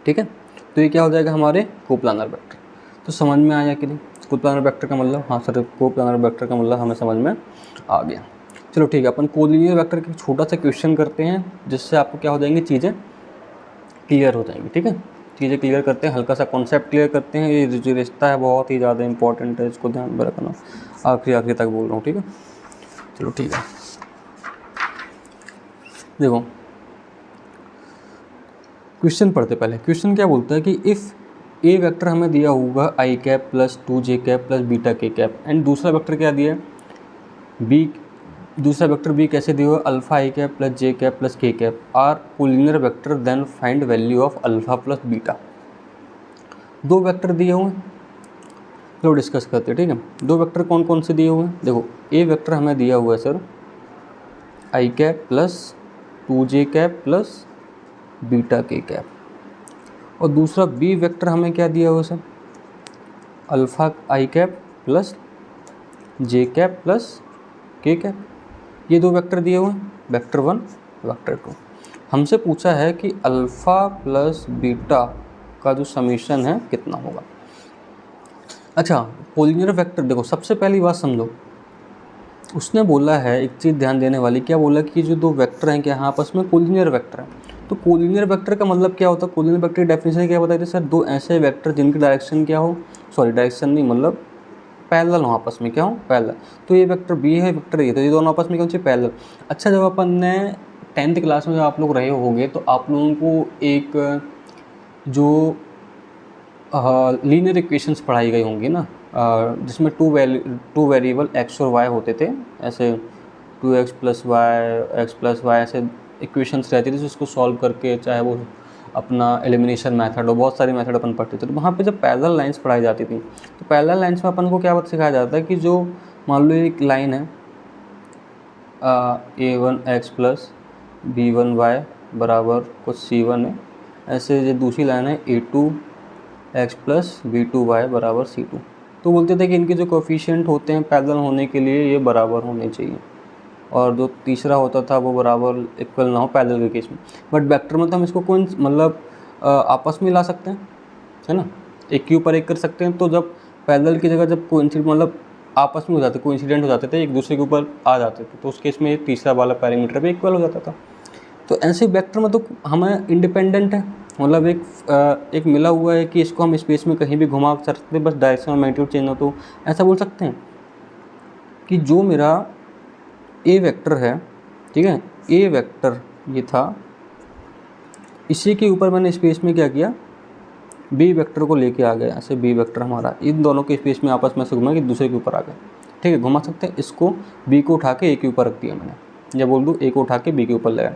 ठीक है। तो ये क्या हो जाएगा हमारे कोप्लानर वेक्टर। तो समझ में आया कि नहीं कोप्लानर वेक्टर का मतलब, हाँ सर कोप्लानर वेक्टर का मतलब हमें समझ में आ गया। चलो ठीक है, अपन कोलिनियर वेक्टर का छोटा सा क्वेश्चन करते हैं जिससे आपको क्या हो जाएंगी, चीज़ें क्लियर हो जाएंगी, ठीक है। चीज़ें क्लियर करते हैं, हल्का सा कॉन्सेप्ट क्लियर करते हैं। ये जो रिश्ता है बहुत ही ज़्यादा इंपॉर्टेंट है, इसको ध्यान में रखना, आखिरी तक बोल रहा हूँ, ठीक है। चलो ठीक है, देखो क्वेश्चन पढ़ते पहले। क्वेश्चन क्या बोलता है कि इफ़ ए वेक्टर हमें दिया होगा I cap plus 2j cap plus beta K cap, and दूसरा वेक्टर क्या दिया है बी, दूसरा वेक्टर बी कैसे दिया हुआ alpha I cap plus J cap plus K cap R collinear vector, then find value of alpha plus beta. दो vector दिए हुए हैं, चलो डिस्कस करते हैं, ठीक है। दो वेक्टर कौन कौन से दिए हुए हैं, देखो ए वेक्टर हमें दिया हुआ है sir I cap plus 2j cap plus beta K cap, और दूसरा बी वेक्टर हमें क्या दिया हुआ सर अल्फ़ा आई cap plus J cap plus K cap. ये दो वेक्टर दिए हुए हैं, वेक्टर 1 वेक्टर 2। हमसे पूछा है कि अल्फ़ा प्लस बीटा का जो समीशन है कितना होगा। अच्छा कोलिनियर वेक्टर, देखो सबसे पहली बात समझो, उसने बोला है एक चीज़ ध्यान देने वाली, क्या बोला कि जो दो वेक्टर हैं क्या आपस में कोलिनियर वेक्टर हैं। तो कोलिनियर वेक्टर का मतलब क्या होता है, कोलिनियर वेक्टर की डेफिनेशन क्या बताई थी सर, दो ऐसे वेक्टर जिनकी डायरेक्शन क्या हो, सॉरी डायरेक्शन नहीं मतलब पैरेलल हो, आपस में क्या हो पैरेलल। तो ये वेक्टर बी है, वेक्टर ए, तो ये दोनों आपस में कौन सी पैरेलल। अच्छा जब अपन ने 10th क्लास में जब आप लोग रहे होंगे तो आप लोगों को एक जो लीनियर इक्वेशंस पढ़ाई गई होंगी ना, जिसमें टू वेरिएबल एक्स और वाई होते थे, ऐसे 2x plus Y X plus Y ऐसे इक्वेशंस रहती थी जिसको सॉल्व करके, चाहे वो अपना एलिमिनेशन मेथड हो, बहुत सारे मेथड अपन पढ़ते थे। तो वहाँ पे जब पैरेलल लाइंस पढ़ाई जाती थी तो पैरेलल लाइंस में अपन को क्या बात सिखाया जाता है कि जो मान लो एक लाइन है a1x प्लस b1y बराबर कुछ c1 है, ऐसे जो दूसरी लाइन है a2x प्लस b2y बराबर c2। तो बोलते थे कि इनके जो कोफिशिएंट होते हैं पैरेलल होने के लिए ये बराबर होने चाहिए, और जो तीसरा होता था वो बराबर इक्वल ना हो पैरेलल के केस में। बट वेक्टर में तो हम इसको कोई मतलब आपस में ला सकते हैं, है ना, एक के ऊपर एक कर सकते हैं। तो जब पैरेलल की जगह जब कोइंसिडेंट मतलब आपस में हो जाते, कोइंसिडेंट हो जाते थे, एक दूसरे के ऊपर आ जाते थे, तो उस केस में तीसरा वाला पैरामीटर भी इक्वल हो जाता था। तो ऐसे वेक्टर में तो हमें इंडिपेंडेंट है, मतलब एक मिला हुआ है कि इसको हम स्पेस में कहीं भी घुमा सकते हैं, बस डायरेक्शन और मैग्नीट्यूड चेंज हो। तो ऐसा बोल सकते हैं कि जो मेरा ए वेक्टर है, ठीक है, ए वेक्टर ये था, इसी के ऊपर मैंने स्पेस में क्या किया, बी वेक्टर को लेके आ गया, ऐसे बी वेक्टर हमारा इन दोनों के स्पेस में आपस में से घुमा कि दूसरे के ऊपर आ गया, ठीक है, घुमा सकते हैं। इसको बी को उठा के ए के ऊपर रख दिया मैंने, या बोल दूँ ए को उठा के बी के ऊपर लगाया।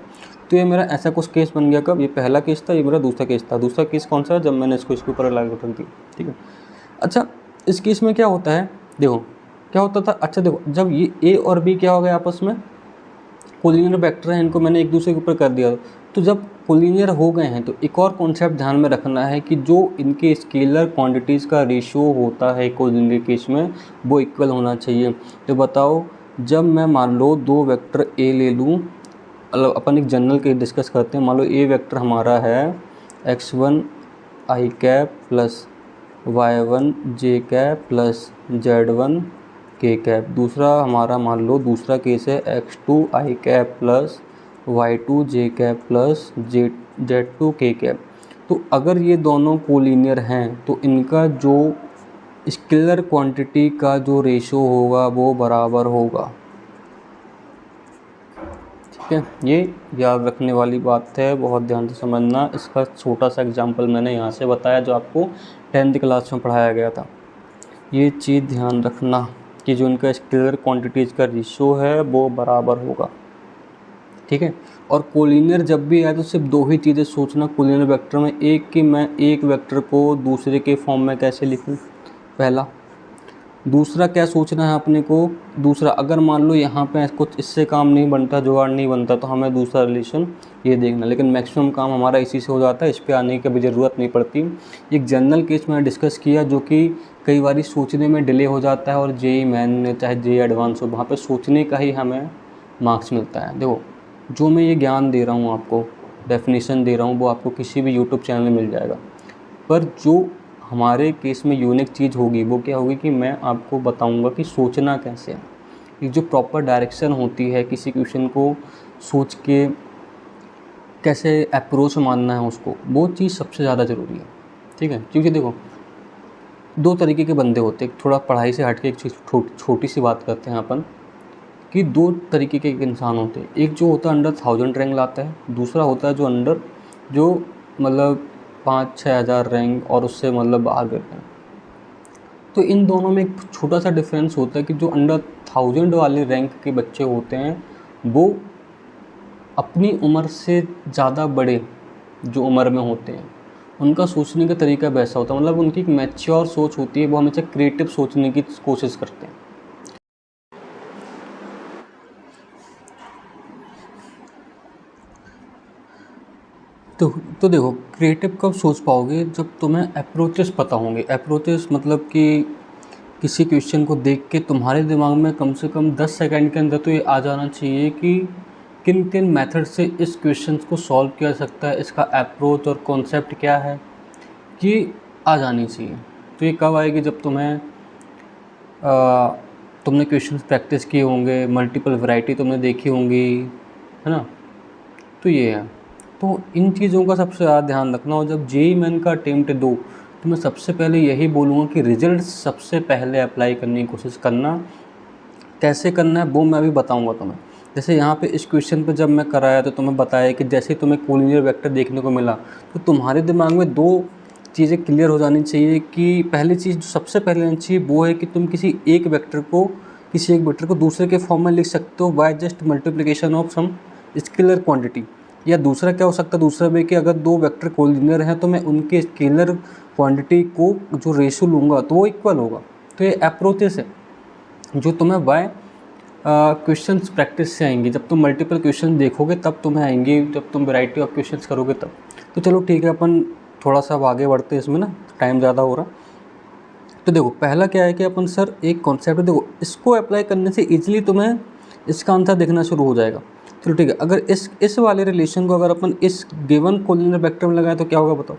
तो ये मेरा ऐसा कुछ केस बन गया। कब, ये पहला केस था, ये मेरा दूसरा केस था। दूसरा केस कौन सा है, जब मैंने इसको इसके ऊपर लगा के रख दिया, ठीक है। अच्छा इस केस में क्या होता है, देखो क्या होता था, अच्छा देखो जब ये ए और बी क्या हो गया आपस में कोलिनियर वेक्टर है, इनको मैंने एक दूसरे के ऊपर कर दिया, तो जब कोलिनियर हो गए हैं तो एक और कॉन्सेप्ट ध्यान में रखना है कि जो इनके स्केलर क्वांटिटीज़ का रेशियो होता है कोलिनियर केस में वो इक्वल होना चाहिए। तो बताओ जब मैं मान लो दो वेक्टर ए ले लूँ, मतलब अपन एक जनरल के डिस्कस करते हैं, मान लो ए वेक्टर हमारा है x1 आई कैप प्लस y1 जे कैप प्लस z1 के कैप। दूसरा हमारा मान लो दूसरा केस है x2 आई कैप प्लस y2 जे कैप प्लस z2 के कैप। तो अगर ये दोनों कोलिनियर हैं तो इनका जो स्केलर क्वांटिटी का जो रेशो होगा वो बराबर होगा, ठीक है। ये याद रखने वाली बात है, बहुत ध्यान से समझना। इसका छोटा सा एग्जांपल मैंने यहाँ से बताया जो आपको 10th क्लास में पढ़ाया गया था। ये चीज़ ध्यान रखना कि जो इनका स्केलर क्वांटिटीज़ का रेशियो है वो बराबर होगा, ठीक है। और कोलिनियर जब भी आए तो सिर्फ दो ही चीज़ें सोचना कोलिनियर वेक्टर में, एक कि मैं एक वेक्टर को दूसरे के फॉर्म में कैसे लिखूं, पहला। दूसरा क्या सोचना है अपने को, दूसरा अगर मान लो यहाँ पे कुछ इससे काम नहीं बनता, जुगाड़ नहीं बनता, तो हमें दूसरा रिलेशन ये देखना, लेकिन मैक्सिमम काम हमारा इसी से हो जाता है, इस पर आने की कभी ज़रूरत नहीं पड़ती। एक जनरल केस मैंने डिस्कस किया जो कि कई बार सोचने में डिले हो जाता है, और जेई मेन चाहे जेई एडवांस हो, वहाँ पे सोचने का ही हमें मार्क्स मिलता है। देखो जो मैं ये ज्ञान दे रहा हूँ आपको, डेफिनेशन दे रहा हूँ, वो आपको किसी भी यूट्यूब चैनल में मिल जाएगा, पर जो हमारे केस में यूनिक चीज़ होगी वो क्या होगी कि मैं आपको बताऊंगा कि सोचना कैसे है। एक जो प्रॉपर डायरेक्शन होती है किसी क्वेश्चन को सोच के कैसे अप्रोच मानना है उसको, वो चीज़ सबसे ज़्यादा ज़रूरी है, ठीक है। क्योंकि देखो दो तरीके के बंदे होते हैं, थोड़ा पढ़ाई से हट के एक छोटी सी बात करते हैं अपन, कि दो तरीके के इंसान होते हैं। एक जो होता है अंडर 1000 रैंक लाता है, दूसरा होता है जो अंडर जो मतलब 5-6 हज़ार रैंक और उससे मतलब बाहर गिरते हैं। तो इन दोनों में एक छोटा सा डिफरेंस होता है कि जो अंडर 1000 वाले रैंक के बच्चे होते हैं वो अपनी उम्र से ज़्यादा बड़े जो उम्र में होते हैं उनका सोचने का तरीका वैसा होता है, मतलब उनकी एक मैच्योर सोच होती है, वो हमेशा क्रिएटिव सोचने की कोशिश करते हैं। तो देखो क्रिएटिव कब सोच पाओगे, जब तुम्हें अप्रोचेस पता होंगे। अप्रोचेस मतलब कि किसी क्वेश्चन को देख के तुम्हारे दिमाग में कम से कम 10 सेकंड के अंदर तो ये आ जाना चाहिए कि किन किन मेथड से इस क्वेश्चन को सॉल्व किया जा सकता है, इसका अप्रोच और कॉन्सेप्ट क्या है, ये आ जानी चाहिए। तो ये कब आएगी, जब तुमने क्वेश्चंस प्रैक्टिस किए होंगे, मल्टीपल वैरायटी तुमने देखी होंगी, है ना। तो ये है, तो इन चीज़ों का सबसे ज़्यादा ध्यान रखना। और जब जेईई मेन का अटेम्प्ट दो तो मैं सबसे पहले यही बोलूँगा कि रिजल्ट सबसे पहले अप्लाई करने की कोशिश करना। कैसे करना है वो मैं अभी बताऊँगा तुम्हें। जैसे यहाँ पे इस क्वेश्चन पे जब मैं कराया तो तुम्हें बताया कि जैसे तुम्हें कोलिनियर वेक्टर देखने को मिला तो तुम्हारे दिमाग में दो चीज़ें क्लियर हो जानी चाहिए। कि पहली चीज़ जो सबसे पहले आनी चाहिए वो है कि तुम किसी एक वेक्टर को दूसरे के फॉर्म में लिख सकते हो by just multiplication of some scalar quantity. या दूसरा क्या हो सकता है, दूसरा वे कि अगर दो वेक्टर कोलिनियर हैं तो मैं उनके स्केलर क्वांटिटी को जो रेशियो लूँगा तो वो इक्वल होगा। तो ये अप्रोचेस है जो तुम्हें बाय क्वेश्चंस प्रैक्टिस से आएंगी। जब तुम मल्टीपल क्वेश्चन देखोगे तब तुम्हें आएंगे, जब तुम वैरायटी ऑफ क्वेश्चंस करोगे तब। तो चलो ठीक है, अपन थोड़ा सा अब आगे बढ़ते हैं इसमें ना, टाइम ज़्यादा हो रहा। तो देखो पहला क्या है कि अपन सर एक कॉन्सेप्ट, देखो इसको अप्लाई करने से ईजिली तुम्हें इसका आंसर दिखना शुरू हो जाएगा। चलो ठीक है, अगर इस वाले रिलेशन को अगर अपन इस गिवन कोलिनियर वेक्टर में लगाए तो क्या होगा बताओ।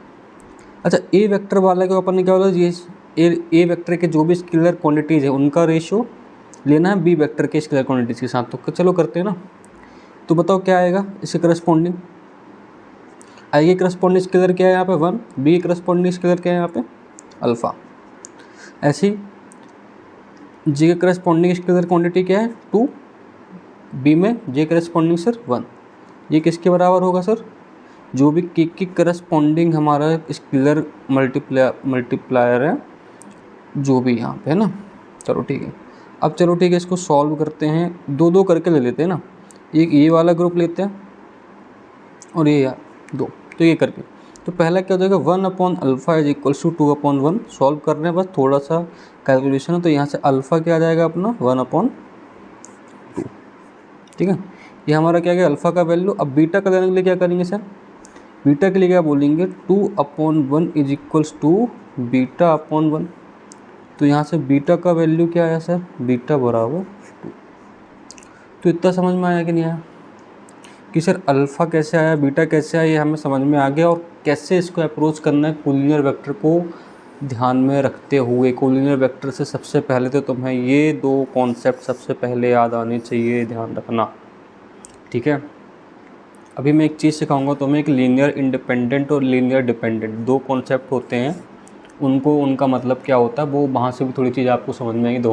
अच्छा ए वेक्टर वाला को अपन ने क्या बोला, ये ए वेक्टर के जो भी स्केलर क्वांटिटीज़ है उनका रेशियो लेना है बी वेक्टर के स्केलर क्वांटिटीज़ के साथ। तो चलो करते हैं ना। तो बताओ क्या आएगा इसके करस्पॉन्डिंग, आई के करस्पॉन्डिंग स्केलर क्या है यहाँ पे 1, बी के करस्पॉन्डिंग स्केलर क्या है यहाँ पे अल्फ़ा। ऐसे ही जी के करस्पॉन्डिंग स्केलर क्वांटिटी क्या है 2, बी में जे करस्पॉन्डिंग सर 1। ये किसके बराबर होगा सर, जो भी के की करस्पॉन्डिंग हमारा स्केलर मल्टीप्लायर है जो भी यहाँ पे है ना। चलो ठीक है, अब चलो ठीक है इसको सॉल्व करते हैं, दो दो करके ले लेते हैं ना। एक ये वाला ग्रुप लेते हैं और ये दो, तो ये करके तो पहला क्या हो जाएगा 1/अल्फ़ा इज इक्वल्स टू 2/1। सॉल्व कर रहे हैं, बस थोड़ा सा कैलकुलेशन है। तो यहाँ से अल्फ़ा क्या आ जाएगा अपना 1/2, ठीक है। ये हमारा क्या गया अल्फ़ा का वैल्यू। अब बीटा का लेने के लिए क्या करेंगे सर, बीटा के लिए क्या बोलेंगे 2/1 इज इक्वल्स टू बीटा/1। तो यहाँ से बीटा का वैल्यू क्या आया सर, बीटा बराबर 2। तो इतना समझ में आया कि नहीं आया कि सर अल्फ़ा कैसे आया बीटा कैसे आया, ये हमें समझ में आ गया। और कैसे इसको अप्रोच करना है कोलिनियर वेक्टर को ध्यान में रखते हुए। कोलिनियर वेक्टर से सबसे पहले तो तुम्हें ये दो कॉन्सेप्ट सबसे पहले याद आने चाहिए, ध्यान रखना, ठीक है। अभी मैं एक चीज़ सिखाऊंगा तुम्हें, एक लीनियर इंडिपेंडेंट और लीनियर डिपेंडेंट दो कॉन्सेप्ट होते हैं, उनका मतलब क्या होता है वो वहाँ से भी थोड़ी चीज़ आपको समझ में आएगी, दो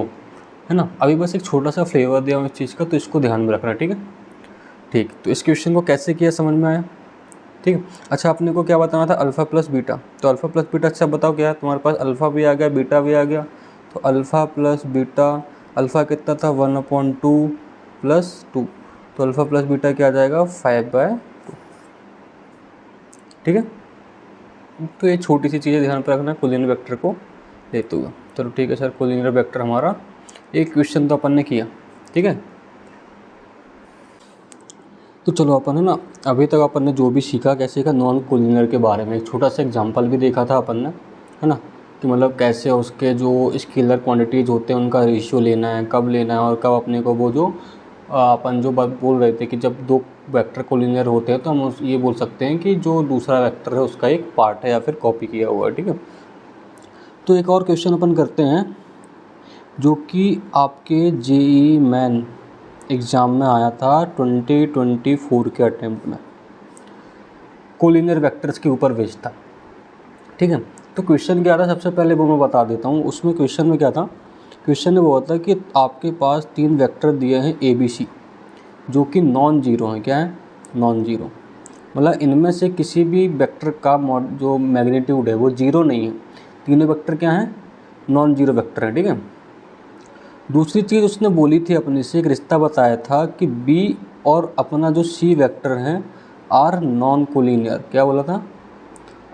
है ना। अभी बस एक छोटा सा फ्लेवर दिया हूँ इस चीज़ का, तो इसको ध्यान में रखना, ठीक है। ठीक, तो इस क्वेश्चन को कैसे किया समझ में आया, ठीक है। अच्छा अपने को क्या बताना था, अल्फ़ा प्लस बीटा। तो अल्फ़ा प्लस बीटा, अच्छा बताओ क्या है तुम्हारे पास, अल्फ़ा भी आ गया बीटा भी आ गया। तो अल्फ़ा प्लस बीटा, अल्फ़ा कितना था 1/2 + 2, तो अल्फ़ा प्लस बीटा क्या आ जाएगा 5/2। ठीक है, तो ये छोटी सी चीज़ें ध्यान पर रखना कोलिनियर वेक्टर को लेते हुए। चलो ठीक है सर, कोलिनियर वेक्टर हमारा एक क्वेश्चन तो अपन ने किया। ठीक है, तो चलो अपन है ना, अभी तक अपन ने जो भी सीखा, क्या सीखा, नॉन कोलिनियर के बारे में एक छोटा सा एग्जांपल भी देखा था अपन ने, है ना, कि मतलब कैसे उसके जो स्केलर क्वांटिटीज़ होते हैं उनका रेशियो लेना है, कब लेना है, और कब अपने को वो जो अपन जो बात बोल रहे थे कि जब दो वेक्टर कोलिनियर होते हैं तो हम ये बोल सकते हैं कि जो दूसरा वेक्टर है उसका एक पार्ट है या फिर कॉपी किया हुआ है। ठीक है, तो एक और क्वेश्चन अपन करते हैं जो कि आपके जेईई मेन एग्ज़ाम में आया था 2024 के अटेम्प्ट में, कोलिनियर वेक्टर्स के ऊपर बेस्ड था। ठीक है, तो क्वेश्चन क्या था, सबसे पहले वो मैं बता देता हूँ। उसमें क्वेश्चन में क्या था, क्वेश्चन में वो होता कि आपके पास 3 वेक्टर दिए हैं ABC जो कि नॉन जीरो हैं। क्या है, नॉन जीरो, मतलब इनमें से किसी भी वेक्टर का जो मैग्नीट्यूड है वो जीरो नहीं है। तीनों वेक्टर क्या हैं, नॉन जीरो वेक्टर हैं। ठीक है, दूसरी चीज़ उसने बोली थी अपने से, एक रिश्ता बताया था कि B और अपना जो C वेक्टर हैं आर नॉन कोलिनियर। क्या बोला था,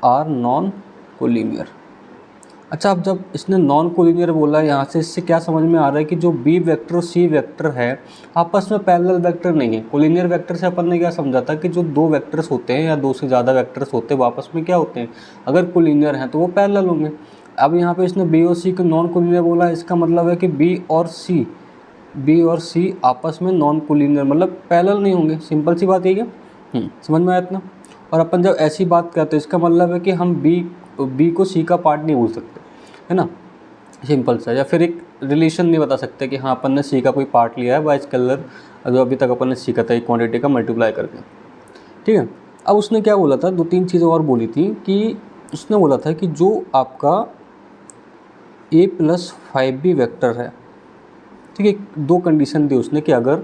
आर नॉन कोलिनियर। अच्छा, अब जब इसने नॉन कोलिनियर बोला, यहाँ से इससे क्या समझ में आ रहा है कि जो B वेक्टर और C वेक्टर है आपस में पैरेलल वेक्टर नहीं है। कोलिनियर वेक्टर से अपन ने क्या समझा था कि जो दो वेक्टर्स होते हैं या दो से ज़्यादा वेक्टर्स होते हैं वो आपस में क्या होते हैं, अगर कोलिनियर हैं तो वो पैरेलल होंगे। अब यहाँ पे इसने B और C को नॉन कोलिनियर बोला, इसका मतलब है कि B और C आपस में नॉन कोलिनियर मतलब पैरेलल नहीं होंगे। सिंपल सी बात यही है, समझ में आया इतना। और अपन जब ऐसी बात करते हैं इसका मतलब है कि हम B को C का पार्ट नहीं बोल सकते, है ना, सिंपल सा। या फिर एक रिलेशन नहीं बता सकते कि हाँ अपन ने C का कोई पार्ट लिया है बाय स्केलर, जो अभी तक अपन ने सीखा था एक क्वांटिटी का मल्टीप्लाई करके। ठीक है, अब उसने क्या बोला था, 2-3 चीज़ें और बोली थी कि उसने बोला था कि जो आपका A + 5B वेक्टर है, ठीक है, 2 कंडीशन दी उसने कि अगर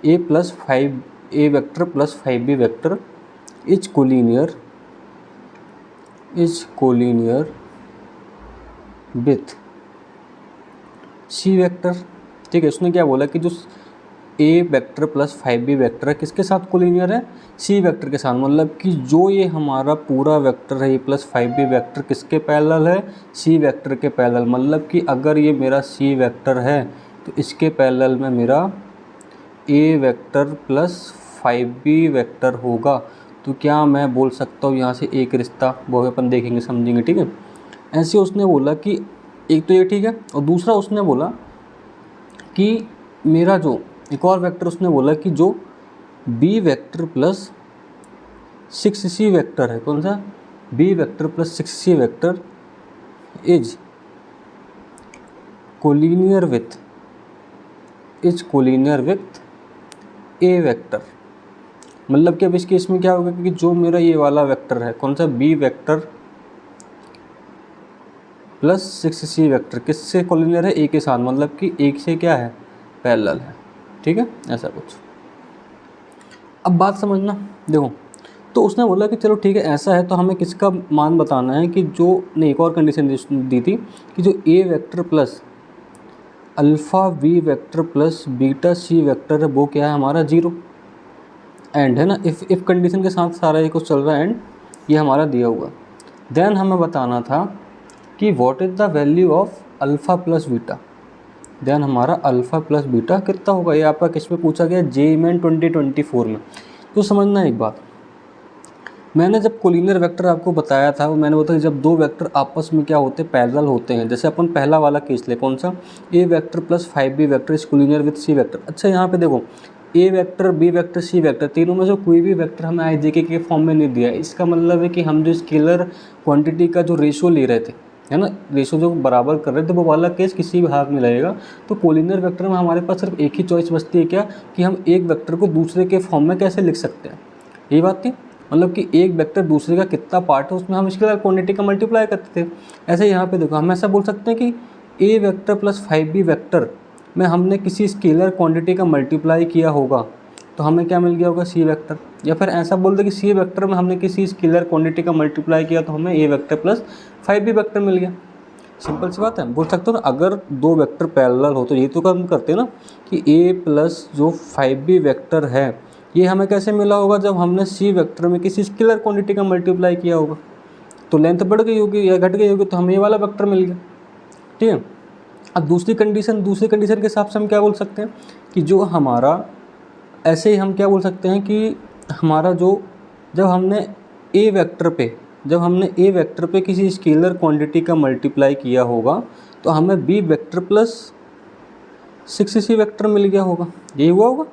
A vector + 5B vector is collinear with C vector. ठीक है, उसने क्या बोला कि जो A वेक्टर + 5B वेक्टर है किसके साथ कोलिनियर है, C वेक्टर के साथ। मतलब कि जो ये हमारा पूरा वेक्टर है A + 5B वेक्टर किसके पैरेलल है, C वेक्टर के पैरेलल। मतलब कि अगर ये मेरा C वेक्टर है तो इसके पैरेलल में मेरा A वेक्टर + 5B वेक्टर होगा। तो क्या मैं बोल सकता हूँ यहाँ से एक रिश्ता, वो अपन देखेंगे समझेंगे। ठीक है, ऐसे उसने बोला कि एक तो ये ठीक है, और दूसरा उसने बोला कि मेरा जो एक और वेक्टर उसने बोला कि जो B वेक्टर + 6C वेक्टर है, कौन सा, B vector + 6C vector is collinear with A vector. मतलब कि अब इस केस में क्या होगा कि जो मेरा ये वाला वेक्टर है, कौन सा, B वेक्टर + 6C वेक्टर किससे कोलिनियर है, A के साथ। मतलब कि एक से क्या है, पैरेलल है। ठीक है, ऐसा कुछ। अब बात समझना, देखो, तो उसने बोला कि चलो ठीक है ऐसा है तो हमें किसका मान बताना है कि जो ने एक और कंडीशन दी थी कि जो A vector + alpha V vector + beta C vector है वो क्या है हमारा, 0 एंड, है ना। इफ़ कंडीशन के साथ सारा ये कुछ चल रहा है एंड ये हमारा दिया हुआ। देन हमें बताना था कि what is the value of alpha + beta. Then हमारा अल्फ़ा + बीटा कितना होगा, ये आपका किस में पूछा गया, जेईई मेन 2024 में। तो समझना एक बात, मैंने जब कोलिनियर वेक्टर आपको बताया था वो मैंने बताया जब दो वेक्टर आपस में क्या होते हैं, पैरेलल होते हैं। जैसे अपन पहला वाला केस ले, कौन सा, A vector + 5B vector is collinear with C vector. अच्छा, यहाँ पे देखो A vector, B vector, C vector, तीनों में से कोई भी वेक्टर हमें IJK के फॉर्म में नहीं दिया है। इसका मतलब है कि हम जो स्केलर क्वांटिटी का जो रेशो ले रहे थे, है ना, रेशो जो बराबर कर रहे थे, वो वाला केस किसी भी भाग में लगेगा। तो कोलिनियर वेक्टर में हमारे पास सिर्फ एक ही चॉइस बचती है, क्या, कि हम एक वेक्टर को दूसरे के फॉर्म में कैसे लिख सकते हैं। यही बात थी, मतलब कि एक वेक्टर दूसरे का कितना पार्ट है उसमें हम स्केलर क्वांटिटी का मल्टीप्लाई करते थे। ऐसे यहाँ पे देखो, हम ऐसा बोल सकते हैं कि A वेक्टर + 5B वेक्टर में हमने किसी स्केलर क्वांटिटी का मल्टीप्लाई किया होगा तो हमें क्या मिल गया होगा, C वेक्टर। या फिर ऐसा बोल दे कि C वेक्टर में हमने किसी स्केलर क्वांटिटी का मल्टीप्लाई किया तो हमें A वेक्टर + 5B वेक्टर मिल गया। सिंपल सी बात है, बोल सकते हो ना, अगर दो वेक्टर पैरेलल हो तो ये तो काम करते हैं ना कि a प्लस जो 5b वेक्टर है ये हमें कैसे मिला होगा, जब हमने c वेक्टर में किसी स्केलर क्वांटिटी का मल्टीप्लाई किया होगा, तो लेंथ बढ़ गई होगी या घट गई होगी, तो हमें ये वाला वेक्टर मिल गया। ठीक है, अब दूसरी कंडीशन के हिसाब से हम क्या बोल सकते हैं कि जो हमारा, ऐसे ही हम क्या बोल सकते हैं कि हमारा जो, जब हमने ए वेक्टर पे किसी स्केलर क्वांटिटी का मल्टीप्लाई किया होगा तो हमें B vector plus 6c vector मिल गया होगा, यही हुआ होगा,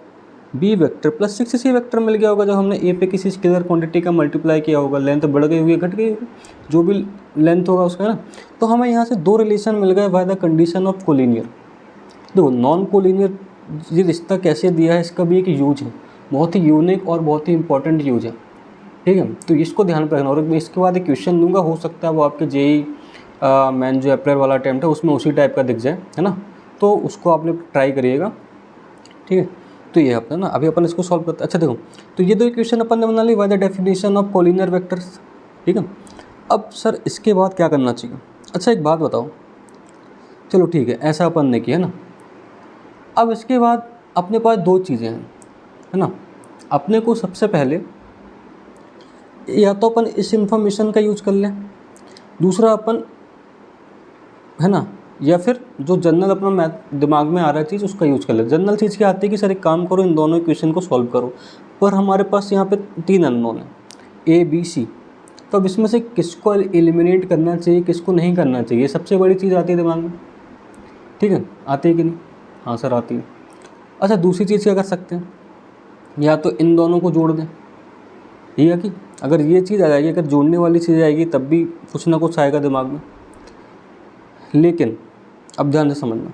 B vector plus 6c vector मिल गया होगा जब हमने ए पे किसी स्केलर क्वांटिटी का मल्टीप्लाई किया होगा। लेंथ बढ़ गई होगी, घट गई होगी, जो भी लेंथ होगा उसका, है ना। तो हमें यहाँ से दो रिलेशन मिल गए by the condition of collinear. देखो नॉन कोलिनियर ये रिश्ता कैसे दिया है, इसका भी एक यूज है, बहुत ही यूनिक और बहुत ही इंपॉर्टेंट यूज है। ठीक है, तो इसको ध्यान पर रखना। और मैं इसके बाद एक क्वेश्चन दूंगा, हो सकता है वो आपके जेई मैन जो अप्रैल वाला अटैम्प्ट है उसमें उसी टाइप का दिख जाए, है ना, तो उसको आपने ट्राई करिएगा। ठीक है, तो ये अपना ना अभी अपन इसको सॉल्व करते हैं। अच्छा देखो, तो ये दो इक्वेशन अपन ने बना ली by the definition of collinear vectors. ठीक है, अब सर इसके बाद क्या करना चाहिए। अच्छा एक बात बताओ, चलो ठीक है ऐसा अपन ने किया ना, अब इसके बाद अपने पास दो चीज़ें हैं, है ना। अपने को सबसे पहले या तो अपन इस इंफॉर्मेशन का यूज कर लें, दूसरा अपन, है ना, या फिर जो जनरल अपना मैथ दिमाग में आ रहा है चीज़ उसका यूज कर ले। जनरल चीज़ क्या आती है कि सर एक काम करो, इन दोनों इक्वेशन को सॉल्व करो, पर हमारे पास यहाँ पे तीन अननोन है ए बी सी, तो अब इसमें से किसको एलिमिनेट करना चाहिए, किसको नहीं करना चाहिए, सबसे बड़ी चीज़ आती है दिमाग में। ठीक है, आती है कि नहीं? हाँ सर आती है। अच्छा दूसरी चीज़ क्या कर सकते हैं, या तो इन दोनों को जोड़ दें, ठीक है कि अगर ये चीज़ आ जाएगी, अगर जोड़ने वाली चीज़ आएगी तब भी कुछ ना कुछ आएगा दिमाग में। लेकिन अब ध्यान से समझना,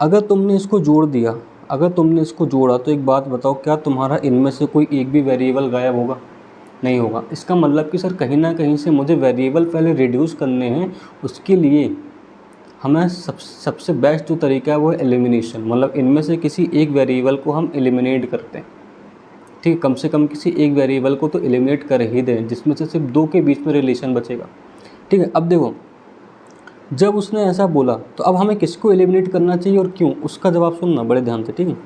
अगर तुमने इसको जोड़ दिया, अगर तुमने इसको जोड़ा, तो एक बात बताओ, क्या तुम्हारा इनमें से कोई एक भी वेरिएबल गायब होगा? नहीं होगा। इसका मतलब कि सर कहीं ना कहीं से मुझे वेरिएबल पहले रिड्यूस करने हैं, उसके लिए हमें सबसे बेस्ट जो तरीका है वो है एलिमिनेशन। मतलब इनमें से किसी एक वेरिएबल को हम एलिमिनेट करते हैं। ठीक है, कम से कम किसी एक वेरिएबल को तो एलिमिनेट कर ही दें, जिसमें से सिर्फ दो के बीच में रिलेशन बचेगा। ठीक है, अब देखो जब उसने ऐसा बोला तो अब हमें किसको एलिमिनेट करना चाहिए और क्यों, उसका जवाब सुनना बड़े ध्यान से। ठीक है,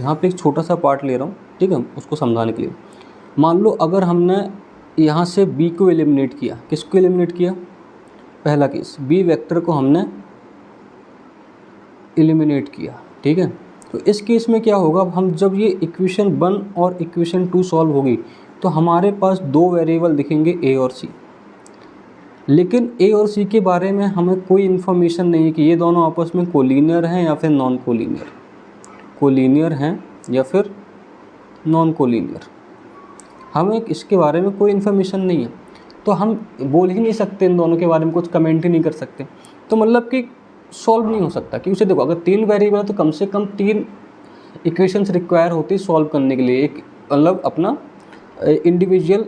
यहाँ पे एक छोटा सा पार्ट ले रहा हूँ, ठीक है, उसको समझाने के लिए। मान लो अगर हमने यहाँ से बी को एलिमिनेट किया, किसको एलिमिनेट किया, पहला केस बी वेक्टर को हमने एलिमिनेट किया। ठीक है, तो इस केस में क्या होगा, अब हम जब ये इक्वेशन 1 और इक्वेशन 2 सॉल्व होगी तो हमारे पास दो वेरिएबल दिखेंगे ए और सी, लेकिन ए और सी के बारे में हमें कोई इन्फॉर्मेशन नहीं है कि ये दोनों आपस में कोलिनियर हैं या फिर नॉन कोलिनियर, कोलिनियर हैं या फिर नॉन कोलिनियर, हमें इसके बारे में कोई इन्फॉर्मेशन नहीं है, तो हम बोल ही नहीं सकते इन दोनों के बारे में, कुछ कमेंट ही नहीं कर सकते, तो मतलब कि सॉल्व नहीं हो सकता। क्योंकि उसे देखो अगर तीन वेरिएबल है तो कम से कम तीन इक्वेशंस रिक्वायर होती है सॉल्व करने के लिए, एक मतलब अपना इंडिविजुअल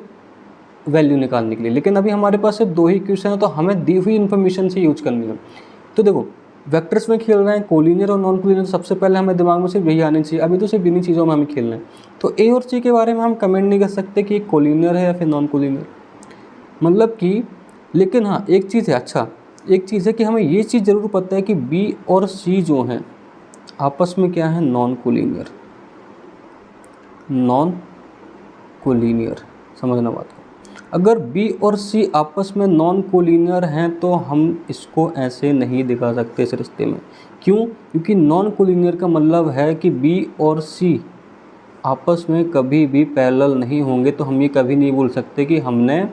वैल्यू निकालने के लिए, लेकिन अभी हमारे पास सिर्फ दो ही इक्वेशन है, तो हमें दी हुई इन्फॉर्मेशन से यूज करनी है। तो देखो वेक्टर्स में खेल रहे हैं कोलिनियर और नॉन कोलिनियर, सबसे पहले हमें दिमाग में सिर्फ यही आनी चाहिए, अभी तो सिर्फ इन्हीं चीज़ों में हमें खेलना है। तो ए और सी के बारे में हम कमेंट नहीं कर सकते कि कोलिनियर है या फिर नॉन कोलिनियर, मतलब कि, लेकिन हाँ एक चीज़ है, अच्छा एक चीज़ है कि हमें ये चीज़ ज़रूर पता है कि बी और सी जो हैं आपस में क्या है, नॉन कोलिनियर, नॉन कोलिनियर, समझना बात को। अगर बी और सी आपस में नॉन कोलिनियर हैं तो हम इसको ऐसे नहीं दिखा सकते इस रिश्ते में। क्यों? क्योंकि नॉन कोलिनियर का मतलब है कि बी और सी आपस में कभी भी पैरेलल नहीं होंगे, तो हम ये कभी नहीं बोल सकते कि हमने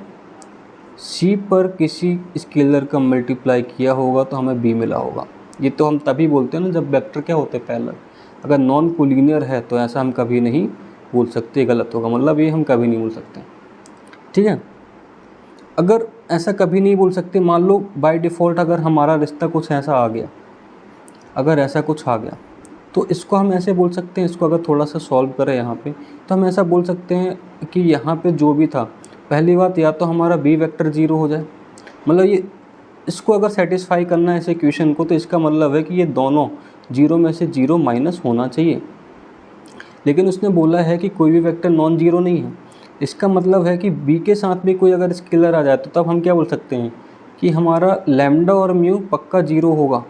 सी पर किसी स्केलर का मल्टीप्लाई किया होगा तो हमें बी मिला होगा। ये तो हम तभी बोलते हैं ना जब वेक्टर क्या होते हैं, पैरेलल। अगर नॉन कोलिनियर है तो ऐसा हम कभी नहीं बोल सकते, गलत होगा, मतलब ये हम कभी नहीं बोल सकते। ठीक है, अगर ऐसा कभी नहीं बोल सकते, मान लो बाय डिफ़ॉल्ट अगर हमारा रिश्ता कुछ ऐसा आ गया, अगर ऐसा कुछ आ गया तो इसको हम ऐसे बोल सकते हैं, इसको अगर थोड़ा सा सॉल्व करें यहाँ पे तो हम ऐसा बोल सकते हैं कि यहाँ पे जो भी था, पहली बात या तो हमारा बी वेक्टर 0 हो जाए, मतलब ये इसको अगर सेटिस्फाई करना है इस इक्वेशन को, तो इसका मतलब है कि ये दोनों 0 में से 0 माइनस होना चाहिए। लेकिन उसने बोला है कि कोई भी वेक्टर नॉन जीरो नहीं है, इसका मतलब है कि बी के साथ भी कोई अगर स्केलर आ जाए तो तब हम क्या बोल सकते हैं कि हमारा लैम्डा और म्यू पक्का जीरो होगा,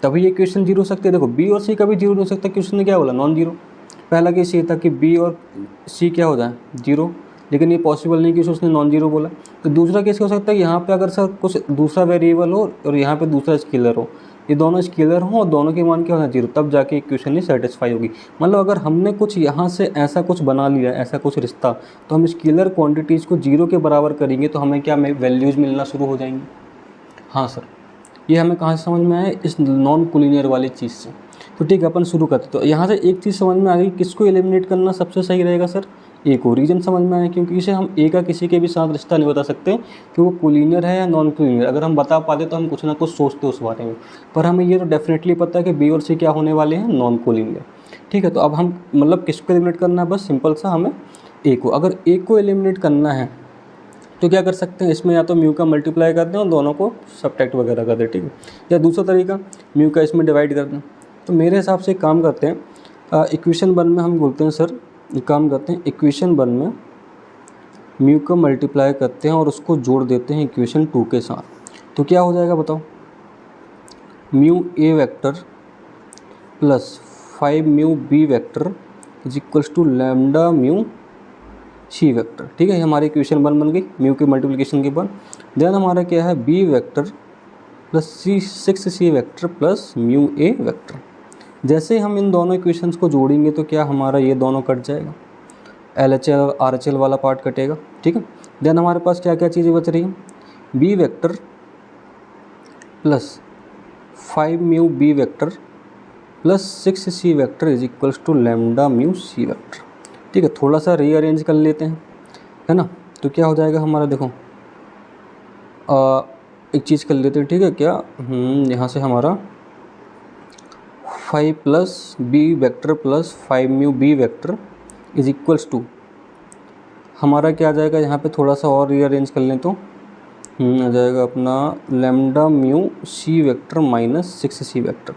तभी ये क्वेश्चन जीरो हो सकते हैं। देखो बी और सी कभी जीरो नहीं हो सकता, क्वेश्चन ने क्या बोला नॉन जीरो। पहला केस ये था कि बी और सी क्या हो जाए जीरो, लेकिन ये पॉसिबल नहीं कि उसने नॉन जीरो बोला। तो दूसरा केस हो सकता है यहाँ पे अगर सर कुछ दूसरा वेरिएबल हो और यहाँ पे दूसरा स्केलर हो, ये दोनों स्केलर हो और दोनों के मान क्या होना जीरो, तब जाके इक्वेशन नहीं सेटिस्फाई होगी। मतलब अगर हमने कुछ यहाँ से ऐसा कुछ बना लिया, ऐसा कुछ रिश्ता, तो हम स्केलर क्वांटिटीज़ को जीरो के बराबर करेंगे तो हमें क्या वैल्यूज़ मिलना शुरू हो जाएंगी। हाँ सर, ये हमें कहाँ से समझ में आया, इस नॉन कोलिनियर वाली चीज़ से। तो ठीक है, अपन शुरू करते। तो यहाँ से एक चीज़ समझ में आ गई, किसको एलिमिनेट करना सबसे सही रहेगा सर, ए को। रीजन समझ में आया, क्योंकि इसे हम ए का किसी के भी साथ रिश्ता नहीं बता सकते कि वो कोलिनियर है या नॉन कोलिनियर। अगर हम बता पाते तो हम कुछ ना कुछ सोचते उस बारे में, पर हमें ये तो डेफिनेटली पता है कि बी और सी क्या होने वाले हैं, नॉन कोलिनियर। ठीक है, तो अब हम मतलब किसको एलिमिनेट करना है, बस सिंपल सा हमें ए को। अगर ए को एलिमिनेट करना है तो क्या कर सकते हैं, इसमें या तो म्यू का मल्टीप्लाई कर दें और दोनों को सब्ट्रैक्ट वगैरह कर दें, ठीक है। या दूसरा तरीका म्यू का इसमें डिवाइड कर दें। तो मेरे हिसाब से एक काम करते हैं, इक्वेशन 1 में हम बोलते हैं सर, एक काम करते हैं, इक्वेशन 1 में म्यू का मल्टीप्लाई करते हैं और उसको जोड़ देते हैं इक्वेशन 2 के साथ। तो क्या हो जाएगा बताओ, mu A vector plus 5 mu B vector is equals to lambda mu C vector. ठीक है, ये हमारी इक्वेशन 1 बन गई म्यू के मल्टीप्लिकेशन के बाद। देन हमारा क्या है, B vector plus 6c vector plus mu A vector. जैसे हम इन दोनों इक्वेशंस को जोड़ेंगे तो क्या हमारा ये दोनों कट जाएगा, LHL और RHL वाला पार्ट कटेगा। ठीक है, देन हमारे पास क्या क्या चीज़ें बच रही हैं, B vector plus 5 mu B vector plus 6c vector is equals to lambda mu C vector. ठीक है, थोड़ा सा रीअरेंज कर लेते हैं, है ना। तो क्या हो जाएगा हमारा, देखो एक चीज़ कर लेते हैं, ठीक है। क्या यहाँ से हमारा 5 plus B vector plus 5 mu B vector is equals to हमारा क्या आ जाएगा, यहाँ पे थोड़ा सा और रीअरेंज कर लें तो आ जाएगा अपना lambda mu C vector minus 6c vector.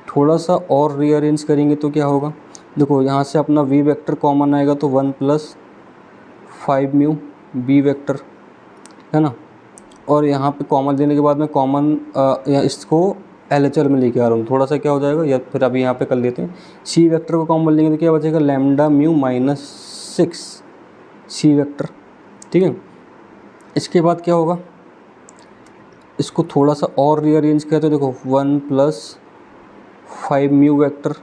थोड़ा सा और रीअरेंज करेंगे तो क्या होगा, देखो यहाँ से अपना v वेक्टर कॉमन आएगा तो 1 प्लस 5 म्यू b वेक्टर, है ना। और यहाँ पे कॉमन देने के बाद में कॉमन या इसको LHL में लेके आ रहा हूँ, थोड़ा सा क्या हो जाएगा, या फिर अभी यहाँ पे कर लेते हैं, c वेक्टर को कॉमन लेंगे तो क्या बचेगा, lambda mu minus 6c vector. ठीक है, इसके बाद क्या होगा, इसको थोड़ा सा और रीअरेंज किया तो देखो 1 plus 5 mu vector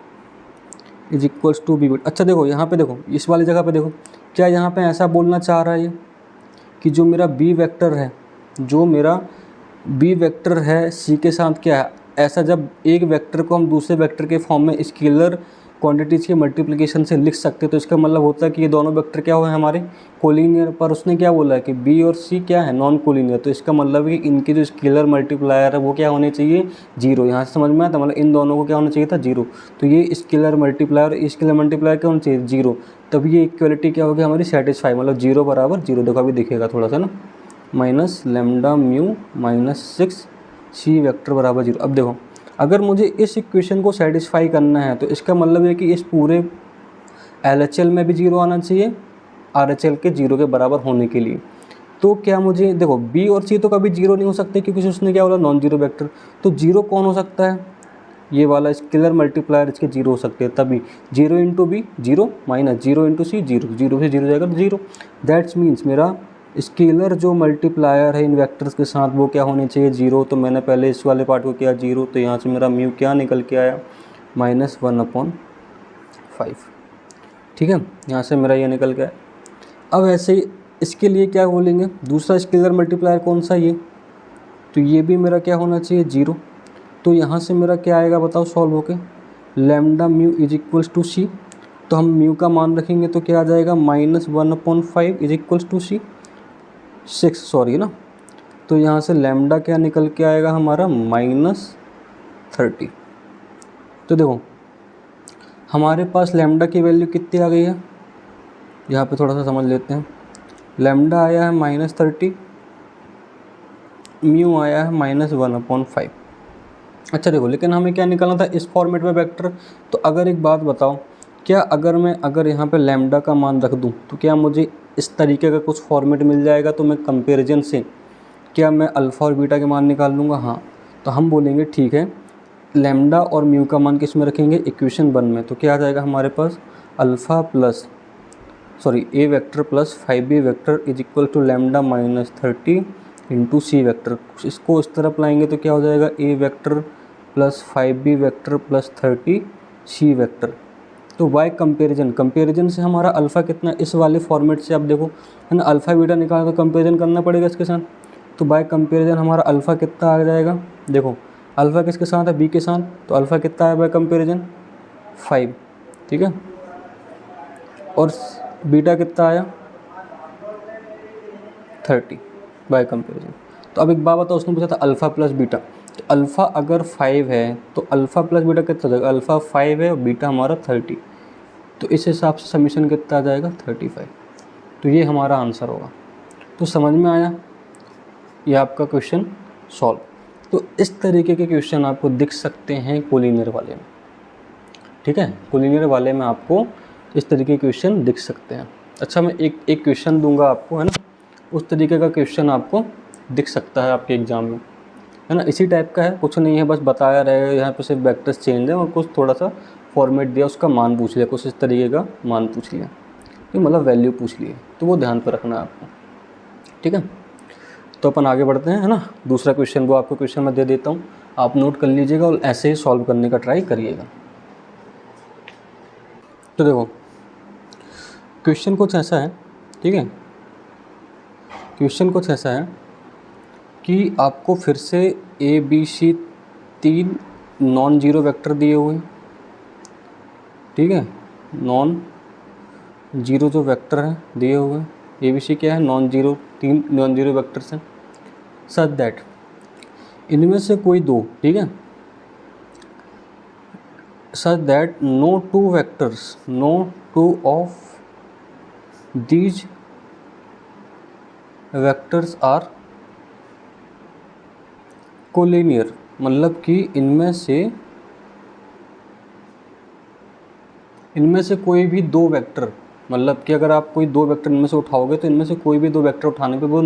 is equals to B vector. अच्छा देखो यहाँ पे, देखो इस वाली जगह पे देखो, क्या यहाँ पे ऐसा बोलना चाह रहा है ये कि जो मेरा बी वेक्टर है, जो मेरा बी वेक्टर है सी के साथ क्या है, ऐसा जब एक वेक्टर को हम दूसरे वेक्टर के फॉर्म में स्केलर क्वांटिटीज़ के मल्टीप्लिकेशन से लिख सकते हैं, तो इसका मतलब होता है कि ये दोनों वेक्टर क्या हुए हमारे कोलिनियर। पर उसने क्या बोला है कि बी और सी क्या है, नॉन कोलिनियर। तो इसका मतलब है कि इनके जो स्केलर मल्टीप्लायर है वो क्या होने चाहिए, जीरो। यहाँ से समझ में आता, मतलब इन दोनों को क्या होना चाहिए था, जीरो। तो ये स्केलर मल्टीप्लायर स्केलर मल्टीप्लायर क्या होना चाहिए, जीरो। तब ये इक्वलिटी क्या होगी हमारी, सेटिस्फाई, मतलब जीरो बराबर जीरो। देखो अभी दिखेगा थोड़ा सा ना, minus lambda mu minus 6c vector बराबर जीरो। अब देखो अगर मुझे इस इक्वेशन को सेटिस्फाई करना है तो इसका मतलब है कि इस पूरे LHL में भी जीरो आना चाहिए RHL के जीरो के बराबर होने के लिए। तो क्या मुझे, देखो B और C तो कभी जीरो नहीं हो सकते क्योंकि उसने क्या बोला, नॉन जीरो वेक्टर। तो जीरो कौन हो सकता है, ये वाला स्केलर मल्टीप्लायर इसके जीरो हो सकते हैं। तभी zero into B zero minus zero into C zero, zero से जीरो जाएगा तो जीरो। दैट्स मीन्स मेरा स्केलर जो मल्टीप्लायर है इन वेक्टर्स के साथ वो क्या होने चाहिए, जीरो। तो मैंने पहले इस वाले पार्ट को किया जीरो, तो यहाँ से मेरा म्यू क्या निकल के आया, -1/5। ठीक है, यहाँ से मेरा ये निकल गया। अब ऐसे ही इसके लिए क्या बोलेंगे, दूसरा स्केलर मल्टीप्लायर कौन सा, ये, तो ये भी मेरा क्या होना चाहिए, जीरो। तो यहाँ से मेरा क्या आएगा बताओ सॉल्व होके, lambda mu is equals to C. तो हम म्यू का मान रखेंगे तो क्या आ जाएगा, -1/5 is equals to C 6, sorry ना। तो यहाँ से लैम्डा क्या निकल के आएगा हमारा, -30। तो देखो हमारे पास लैम्डा की वैल्यू कितनी आ गई है, यहाँ पे थोड़ा सा समझ लेते हैं। लैम्डा आया है -30, म्यू आया है -1/5। अच्छा देखो, लेकिन हमें क्या निकालना था इस फॉर्मेट में वेक्टर। तो अगर एक बात बताओ, क्या अगर यहाँ पे लैम्डा का मान रख दूँ तो क्या मुझे इस तरीके का कुछ फॉर्मेट मिल जाएगा। तो मैं कंपैरिजन से क्या मैं अल्फ़ा और बीटा के मान निकाल लूँगा? हाँ। तो हम बोलेंगे ठीक है, लैम्डा और म्यू का मान किस में रखेंगे? इक्वेशन 1 में। तो क्या आ जाएगा हमारे पास? Alpha plus A vector plus 5b vector is equal to lambda minus 30 into C vector. इसको इस तरफ लाएंगे तो क्या हो जाएगा? A vector plus 5b vector plus 30 C vector. तो बाय कंपेरिजन से हमारा अल्फ़ा कितना, इस वाले फॉर्मेट से आप देखो है ना, अल्फ़ा बीटा निकालना तो कंपेरिजन करना पड़ेगा इसके साथ। तो बाय कंपेरिजन हमारा अल्फ़ा कितना आ जाएगा? देखो अल्फ़ा किसके साथ है? बी के साथ। तो अल्फ़ा कितना है बाय कंपेरिजन? 5, ठीक है। और बीटा कितना आया? 30 बाय कंपेरिजन। तो अब एक बात बताओ, उसने पूछा था अल्फ़ा प्लस बीटा। तो अल्फ़ा अगर 5 है तो अल्फ़ा प्लस बीटा कितना हो जाएगा? अल्फ़ा 5 है और बीटा हमारा 30। तो इस हिसाब से समीशन कितना आ जाएगा? 35। तो ये हमारा आंसर होगा। तो समझ में आया ये आपका क्वेश्चन सॉल्व। तो इस तरीके के क्वेश्चन आपको दिख सकते हैं कोलिनियर वाले में, ठीक है। कोलिनियर वाले में आपको इस तरीके के क्वेश्चन दिख सकते हैं। अच्छा, मैं एक क्वेश्चन दूंगा आपको, है ना, उस तरीके का क्वेश्चन आपको दिख सकता है आपके एग्ज़ाम में, है ना। इसी टाइप का है, कुछ नहीं है, बस बताया रहेगा। यहाँ पे सिर्फ वेक्टर्स चेंज है और कुछ थोड़ा सा फॉर्मेट दिया, उसका मान पूछ लिया, कुछ इस तरीके का मान पूछ लिया, तो मतलब वैल्यू पूछ लिए। तो वो ध्यान पर रखना है आपको, ठीक है। तो अपन आगे बढ़ते हैं, है ना। दूसरा क्वेश्चन वो आपको क्वेश्चन मैं दे देता हूँ, आप नोट कर लीजिएगा और ऐसे ही सॉल्व करने का ट्राई करिएगा। तो देखो क्वेश्चन कुछ ऐसा है, ठीक है। क्वेश्चन कुछ ऐसा है कि आपको फिर से A B C 3 non zero vector दिए हुए, ठीक है। नॉन जीरो जो वेक्टर हैं दिए हुए हैं, ए बी सी क्या है? Non zero, 3 non zero vectors हैं। सच दैट इनमें से कोई दो, ठीक है, such that no two of these vectors are collinear। मतलब कि इनमें से कोई भी दो वेक्टर, मतलब कि अगर आप कोई दो वेक्टर इनमें से उठाओगे तो इनमें से कोई भी दो वेक्टर उठाने पे वो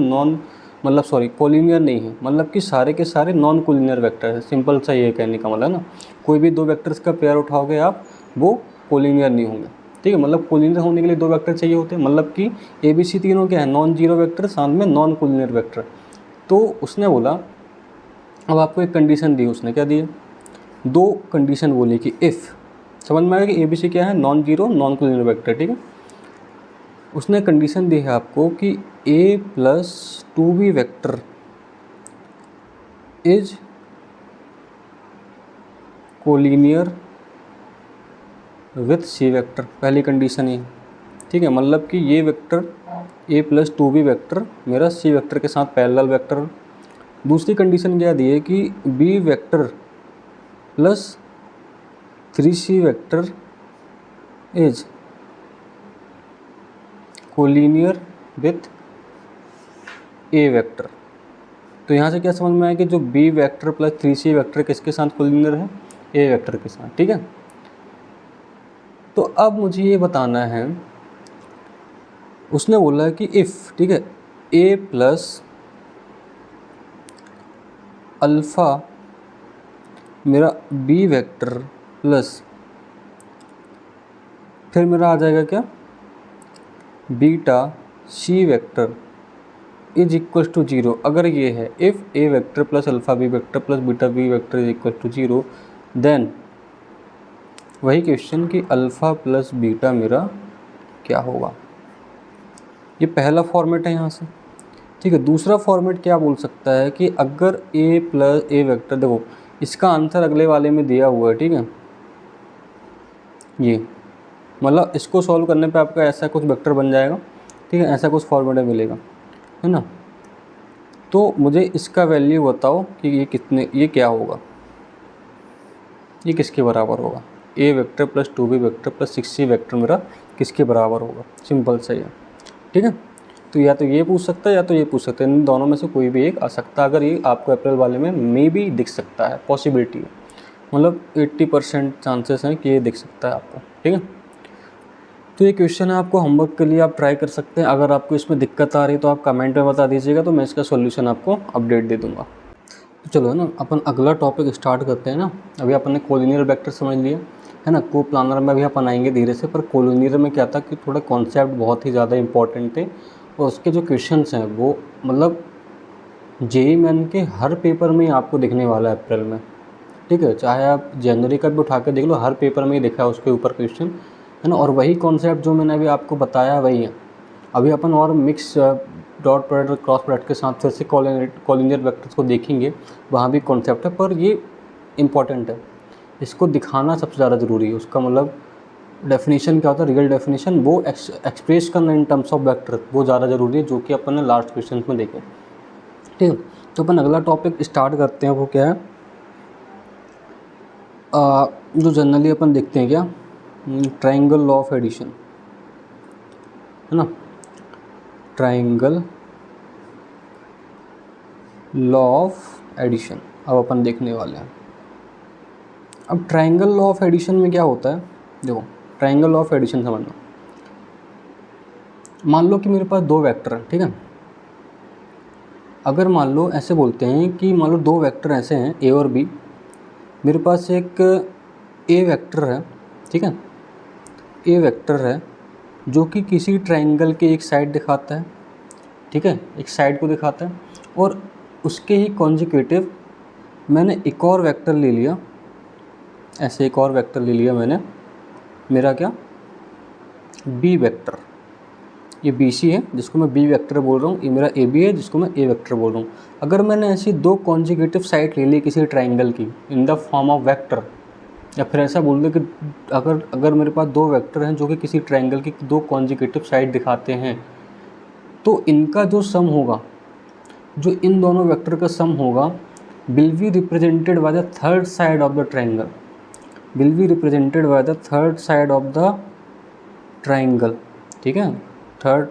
कोलिनियर नहीं है। मतलब कि सारे के सारे नॉन कोलिनियर वेक्टर है। सिंपल सा ये कहने का मतलब ना, कोई भी दो वेक्टर्स का पेयर उठाओगे आप, वो कोलिनियर नहीं होंगे, ठीक है। मतलब कोलिनियर होने के लिए दो वेक्टर चाहिए होते हैं। मतलब कि ए बी सी तीनों क्या है? नॉन जीरो वेक्टर, साथ में नॉन कोलिनियर वेक्टर। तो उसने बोला, अब आपको एक कंडीशन दी, उसने क्या दी? दो कंडीशन बोली कि इफ़, समझ में आएगा कि ए बी सी क्या है? Non zero non collinear vector, ठीक है। उसने कंडीशन दी है आपको कि A plus 2b vector is collinear with C vector. पहली कंडीशन ये, ठीक है। मतलब कि ये vector A plus 2b vector मेरा सी वेक्टर के साथ पैरेलल वेक्टर। दूसरी कंडीशन क्या दी है कि B vector plus 3c vector is collinear with A vector. तो यहाँ से क्या समझ में आया कि जो B vector plus 3c vector किसके साथ कोलिनियर है? ए वेक्टर के साथ, ठीक है। तो अब मुझे ये बताना है, उसने बोला कि इफ़, ठीक है, ए प्लस अल्फ़ा मेरा बी वेक्टर प्लस, फिर मेरा आ जाएगा क्या? Beta C vector is equal to 0। अगर ये है if A vector plus alpha B vector plus beta B vector is equal to 0, then वही क्वेश्चन कि अल्फ़ा प्लस बीटा मेरा क्या होगा। ये पहला फॉर्मेट है यहाँ से, ठीक है। दूसरा फॉर्मेट क्या बोल सकता है कि अगर ए प्लस ए वेक्टर, देखो इसका आंसर अगले वाले में दिया हुआ है, ठीक है। ये मतलब इसको सॉल्व करने पे आपका ऐसा कुछ वेक्टर बन जाएगा, ठीक है, ऐसा कुछ फॉर्मेट मिलेगा, है ना। तो मुझे इसका वैल्यू बताओ कि ये कितने, ये क्या होगा, ये किसके बराबर होगा? A vector plus 2b vector plus 6c vector मेरा किसके बराबर होगा? सिंपल सही है, ठीक है। तो या तो ये पूछ सकता है या तो ये पूछ सकता है, इन दोनों में से कोई भी एक आ सकता है। अगर ये आपको अप्रैल वाले में मे भी दिख सकता है, पॉसिबिलिटी है, मतलब 80% चांसेस हैं कि ये दिख सकता है आपको, ठीक है। तो ये क्वेश्चन है आपको होमवर्क के लिए, आप ट्राई कर सकते हैं। अगर आपको इसमें दिक्कत आ रही है तो आप कमेंट में बता दीजिएगा, तो मैं इसका सॉल्यूशन आपको अपडेट दे दूँगा। तो चलो है ना, अपन अगला टॉपिक स्टार्ट करते हैं ना। अभी अपन ने कोलिनियर वेक्टर समझ लिया है ना, को प्लानर में भी अपन आएंगे धीरे से। पर कोलिनियर में क्या था कि थोड़ा कॉन्सेप्ट बहुत ही ज़्यादा इंपॉर्टेंट थे, और उसके जो क्वेश्चंस हैं वो मतलब जेईई मेन के हर पेपर में ही आपको दिखने वाला है अप्रैल में, ठीक है। चाहे आप जनवरी का भी उठा के देख लो, हर पेपर में ही दिखा है उसके ऊपर क्वेश्चन, है ना। और वही कॉन्सेप्ट जो मैंने अभी आपको बताया वही है। अभी अपन और मिक्स डॉट प्रोडक्ट और क्रॉस प्रोडक्ट के साथ फिर से कोलिनियर वेक्टर्स को देखेंगे, वहाँ भी कॉन्सेप्ट है, पर ये इम्पॉर्टेंट है, इसको दिखाना सबसे ज़्यादा ज़रूरी है। उसका मतलब डेफिनेशन क्या होता है, रियल डेफिनेशन, वो एक्सप्रेस करना इन टर्म्स ऑफ वेक्टर, वो ज़्यादा ज़रूरी है, जो कि अपन ने लास्ट क्वेश्चन में देखे, ठीक है। तो अपन अगला टॉपिक स्टार्ट करते हैं, वो क्या है, जो जनरली अपन देखते हैं क्या, ट्राइंगल लॉ ऑफ एडिशन, है ना। ट्राइंगल लॉ ऑफ एडिशन अब अपन देखने वाले हैं। अब ट्राइंगल लॉ ऑफ एडिशन में क्या होता है, देखो ट्राइंगल लॉ ऑफ एडिशन समझना। मान लो कि मेरे पास दो वेक्टर हैं, ठीक है। अगर मान लो ऐसे बोलते हैं कि मान लो दो वेक्टर ऐसे हैं ए और बी, मेरे पास एक ए वेक्टर है, ठीक है। ए वेक्टर है जो कि किसी ट्राइंगल के एक साइड दिखाता है, ठीक है, एक साइड को दिखाता है। और उसके ही कॉन्जिक्यूटिव मैंने एक और वेक्टर ले लिया, ऐसे एक और वेक्टर ले लिया मैंने, मेरा क्या, बी वेक्टर। ये बी सी है जिसको मैं बी वेक्टर बोल रहा हूँ, ये मेरा ए बी है जिसको मैं ए वेक्टर बोल रहा हूँ। अगर मैंने ऐसी दो कॉन्जिक्यूटिव साइड ले ली किसी ट्राइंगल की in the form of vector, या फिर ऐसा बोल दो कि अगर मेरे पास दो वेक्टर हैं जो कि किसी ट्राइंगल की दो कॉन्जिक्यूटिव साइड दिखाते हैं, तो इनका जो सम होगा, जो इन दोनों वेक्टर का सम होगा, will be represented by the third side of the triangle, will be represented by the third side of the triangle, ठीक है, third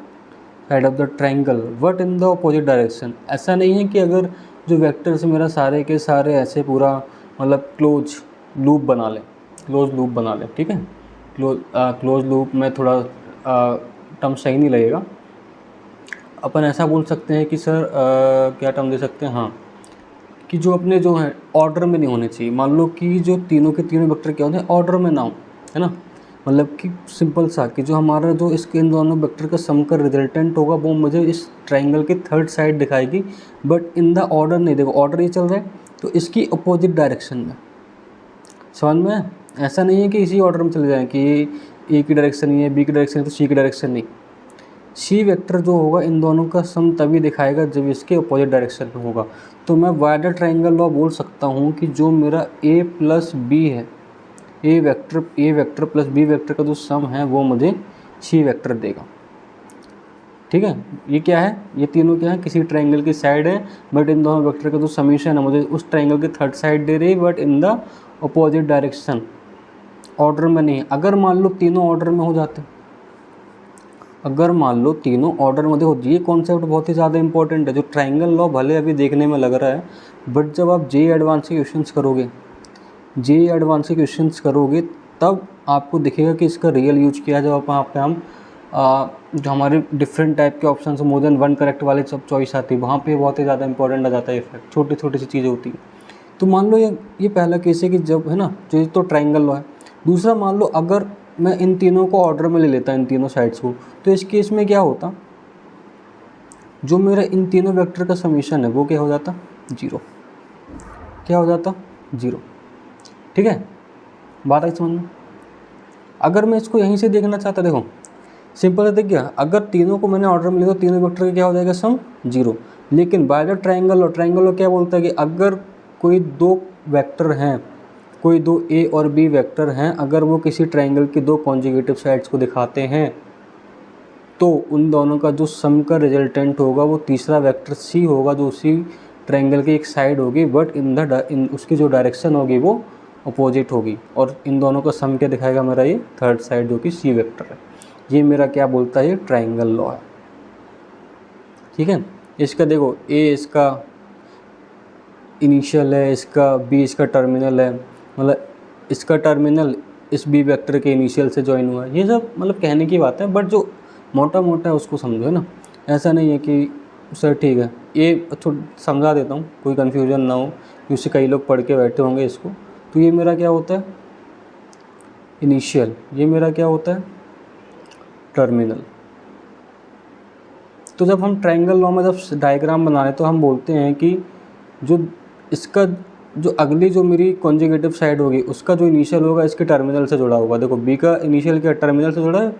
side of the triangle, but in the opposite direction. ऐसा नहीं है कि अगर जो वेक्टर्स मेरा सारे के सारे ऐसे पूरा मतलब क्लोज लूप बना लें, क्लोज लूप बना लें, ठीक है। क्लोज लूप में थोड़ा टर्म सही नहीं लगेगा, अपन ऐसा बोल सकते हैं कि सर क्या टर्म दे सकते हैं, हाँ, कि जो अपने जो है ऑर्डर में नहीं होने चाहिए। मान लो कि जो तीनों के तीनों वेक्टर क्या होते हैं, ऑर्डर में ना हो, है ना। मतलब कि सिंपल सा कि जो हमारा जो इसके इन दोनों वेक्टर का सम का रिजल्टेंट होगा वो मुझे इस ट्राइंगल की थर्ड साइड दिखाएगी, बट इन द ऑर्डर नहीं। देखो ऑर्डर ये चल रहा है तो इसकी अपोजिट डायरेक्शन में, समझ में। ऐसा नहीं है कि इसी ऑर्डर में चले जाएँ कि ए की डायरेक्शन नहीं है, बी की डायरेक्शन है तो सी की डायरेक्शन नहीं। सी वेक्टर जो होगा इन दोनों का सम तभी दिखाएगा जब इसके अपोजिट डायरेक्शन में होगा। तो मैं वाइडर ट्राइंगल लॉ बोल सकता हूँ कि जो मेरा ए प्लस बी है, ए वेक्टर प्लस बी वेक्टर का जो सम है वो मुझे सी वेक्टर देगा, ठीक है। ये क्या है, ये तीनों क्या है, किसी ट्राइंगल की साइड है, बट इन दोनों वेक्टर का जो समीशन है मुझे उस ट्राइंगल की थर्ड साइड दे रही है, but in the opposite direction, order में नहीं। अगर मान लो तीनों ऑर्डर में हो जाते, अगर मान लो तीनों ऑर्डर में, देखो ये कॉन्सेप्ट बहुत ही ज़्यादा इंपॉर्टेंट है। जो ट्राइंगल लॉ भले अभी देखने में लग रहा है, बट जब आप जेईई एडवांस के क्वेश्चंस करोगे, जेईई एडवांस के क्वेश्चंस करोगे तब आपको दिखेगा कि इसका रियल यूज किया है। जब वहाँ पे हम जो हमारे डिफरेंट टाइप के option more than one correct वाले सब चॉइस आती है, वहाँ पे बहुत ही ज़्यादा इंपॉर्टेंट आ जाता है इफेक्ट, छोटी छोटी सी चीज़ें होती हैं। तो मान लो ये पहला केस है कि जब, है ना, जो तो ट्राइंगल लॉ है। दूसरा मान लो अगर मैं इन तीनों को ऑर्डर में ले लेता, इन तीनों साइड्स को, तो इस केस में क्या होता, जो मेरा इन तीनों वेक्टर का समीशन है वो क्या हो जाता, जीरो। क्या हो जाता, जीरो, ठीक है। बात आई समझ में। अगर मैं इसको यहीं से देखना चाहता, देखो सिंपल है, देख गया, अगर तीनों को मैंने ऑर्डर में लिया तो तीनों वेक्टर का क्या हो जाएगा, सम जीरो। लेकिन by the triangle law, triangle law क्या बोलता है कि अगर कोई दो वेक्टर हैं, कोई दो ए और बी वेक्टर हैं, अगर वो किसी ट्राइंगल की दो कॉन्जिक्यूटिव साइड्स को दिखाते हैं, तो उन दोनों का जो सम का रिजल्टेंट होगा वो तीसरा वेक्टर सी होगा, जो उसी ट्राइंगल की एक साइड होगी, बट इन उसकी जो डायरेक्शन होगी वो अपोजिट होगी, और इन दोनों का सम क्या दिखाएगा मेरा, ये थर्ड साइड जो कि सी वेक्टर है। ये मेरा क्या बोलता है, ये ट्राइंगल लॉ है, ठीक है। इसका देखो ए इसका इनिशियल है, इसका बी इसका टर्मिनल है, मतलब इसका टर्मिनल इस बी वेक्टर के इनिशियल से ज्वाइन हुआ है। ये सब मतलब कहने की बात है, बट जो मोटा मोटा है उसको समझो, है ना। ऐसा नहीं है कि सर ठीक है, ये समझा देता हूँ, कोई कन्फ्यूजन ना हो, क्योंकि कई लोग पढ़ के बैठे होंगे इसको। तो ये मेरा क्या होता है, इनिशियल, ये मेरा क्या होता है, टर्मिनल। तो जब हम ट्रायंगल लॉ में जब डायग्राम बना रहे तो हम बोलते हैं कि जो इसका जो अगली जो मेरी कॉन्जुगेटिव साइड होगी उसका जो इनिशियल होगा इसके टर्मिनल से जुड़ा होगा। देखो बी का इनिशियल क्या टर्मिनल से जुड़ा है,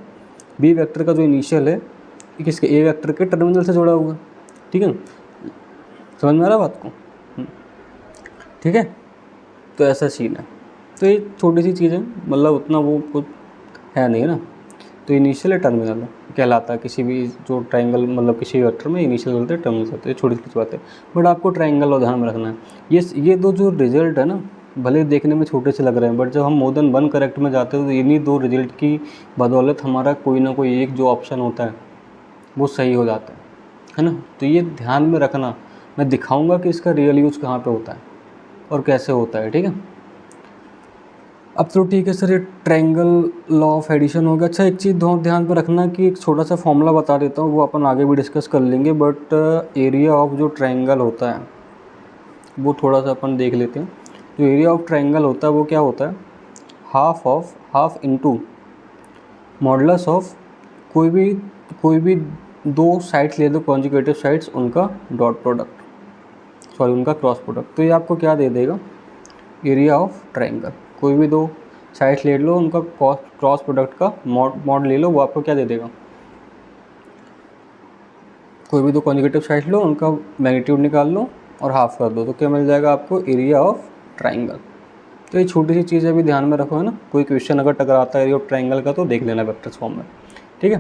बी वेक्टर का जो इनिशियल है ये किसके, ए वेक्टर के टर्मिनल से जुड़ा हुआ है। ठीक है, समझ में आ रहा बात को? ठीक है, तो ऐसा सीन है। तो ये छोटी सी चीज़ है, मतलब उतना वो कुछ है नहीं ना। तो इनिशियल टर्मिनल कहलाता है किसी भी जो ट्रायंगल, मतलब किसी वेक्टर में इनिशियल होते हैं टर्मिनल होते हैं, छोटी सी बात है। बट आपको ट्रायंगल और ध्यान में रखना है, ये दो जो रिजल्ट है ना, भले देखने में छोटे से लग रहे हैं, बट जब हम मोर देन वन करेक्ट में जाते हैं तो इन्हीं दो रिजल्ट की बदौलत हमारा कोई ना कोई एक जो ऑप्शन होता है वो सही हो जाता है ना। तो ये ध्यान में रखना, मैं दिखाऊंगा कि इसका रियल यूज़ कहाँ पे होता है और कैसे होता है। ठीक है, अब तो ठीक है सर, ये ट्रायंगल लॉ ऑफ एडिशन हो गया। अच्छा एक चीज़ ध्यान पर रखना कि एक छोटा सा फॉर्मूला बता देता हूँ, वो अपन आगे भी डिस्कस कर लेंगे, बट एरिया ऑफ जो ट्रायंगल होता है वो थोड़ा सा अपन देख लेते हैं। जो एरिया ऑफ ट्रायंगल होता है वो क्या होता है, हाफ इंटू मॉडुलस ऑफ कोई भी दो साइड्स ले दो कॉन्जुगेटिव साइड्स, उनका डॉट प्रोडक्ट, सॉरी उनका क्रॉस प्रोडक्ट। तो ये आपको क्या दे देगा, एरिया ऑफ ट्रायंगल। कोई भी दो साइड्स ले लो, उनका क्रॉस प्रोडक्ट का मॉड ले लो, वो आपको क्या दे देगा, कोई भी दो कॉन्जुगेटिव साइड्स लो, उनका मैग्नीट्यूड निकाल लो और हाफ कर दो, तो क्या मिल जाएगा आपको, एरिया ऑफ ट्रायंगल। तो ये छोटी सी चीज़ अभी ध्यान में रखो, है ना। कोई क्वेश्चन अगर टकराता है एरिया ऑफ ट्रायंगल का तो देख लेना वेक्टर्स फॉर्म में। ठीक है,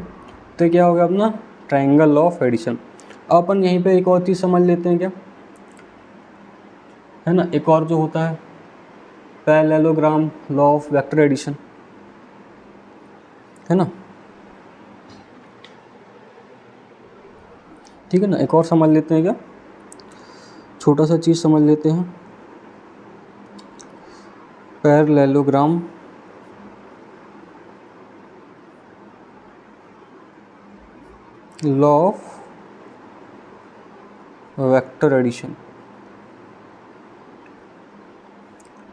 तो क्या हो गया अपना ट्रायंगल लॉ ऑफ एडिशन। अब अपन यहीं पे एक और चीज़ समझ लेते हैं क्या, है ना। एक और जो होता है parallelogram law of vector addition, है ना। ठीक है ना, एक और समझ लेते हैं क्या, छोटा सा चीज़ समझ लेते हैं, parallelogram law of vector addition,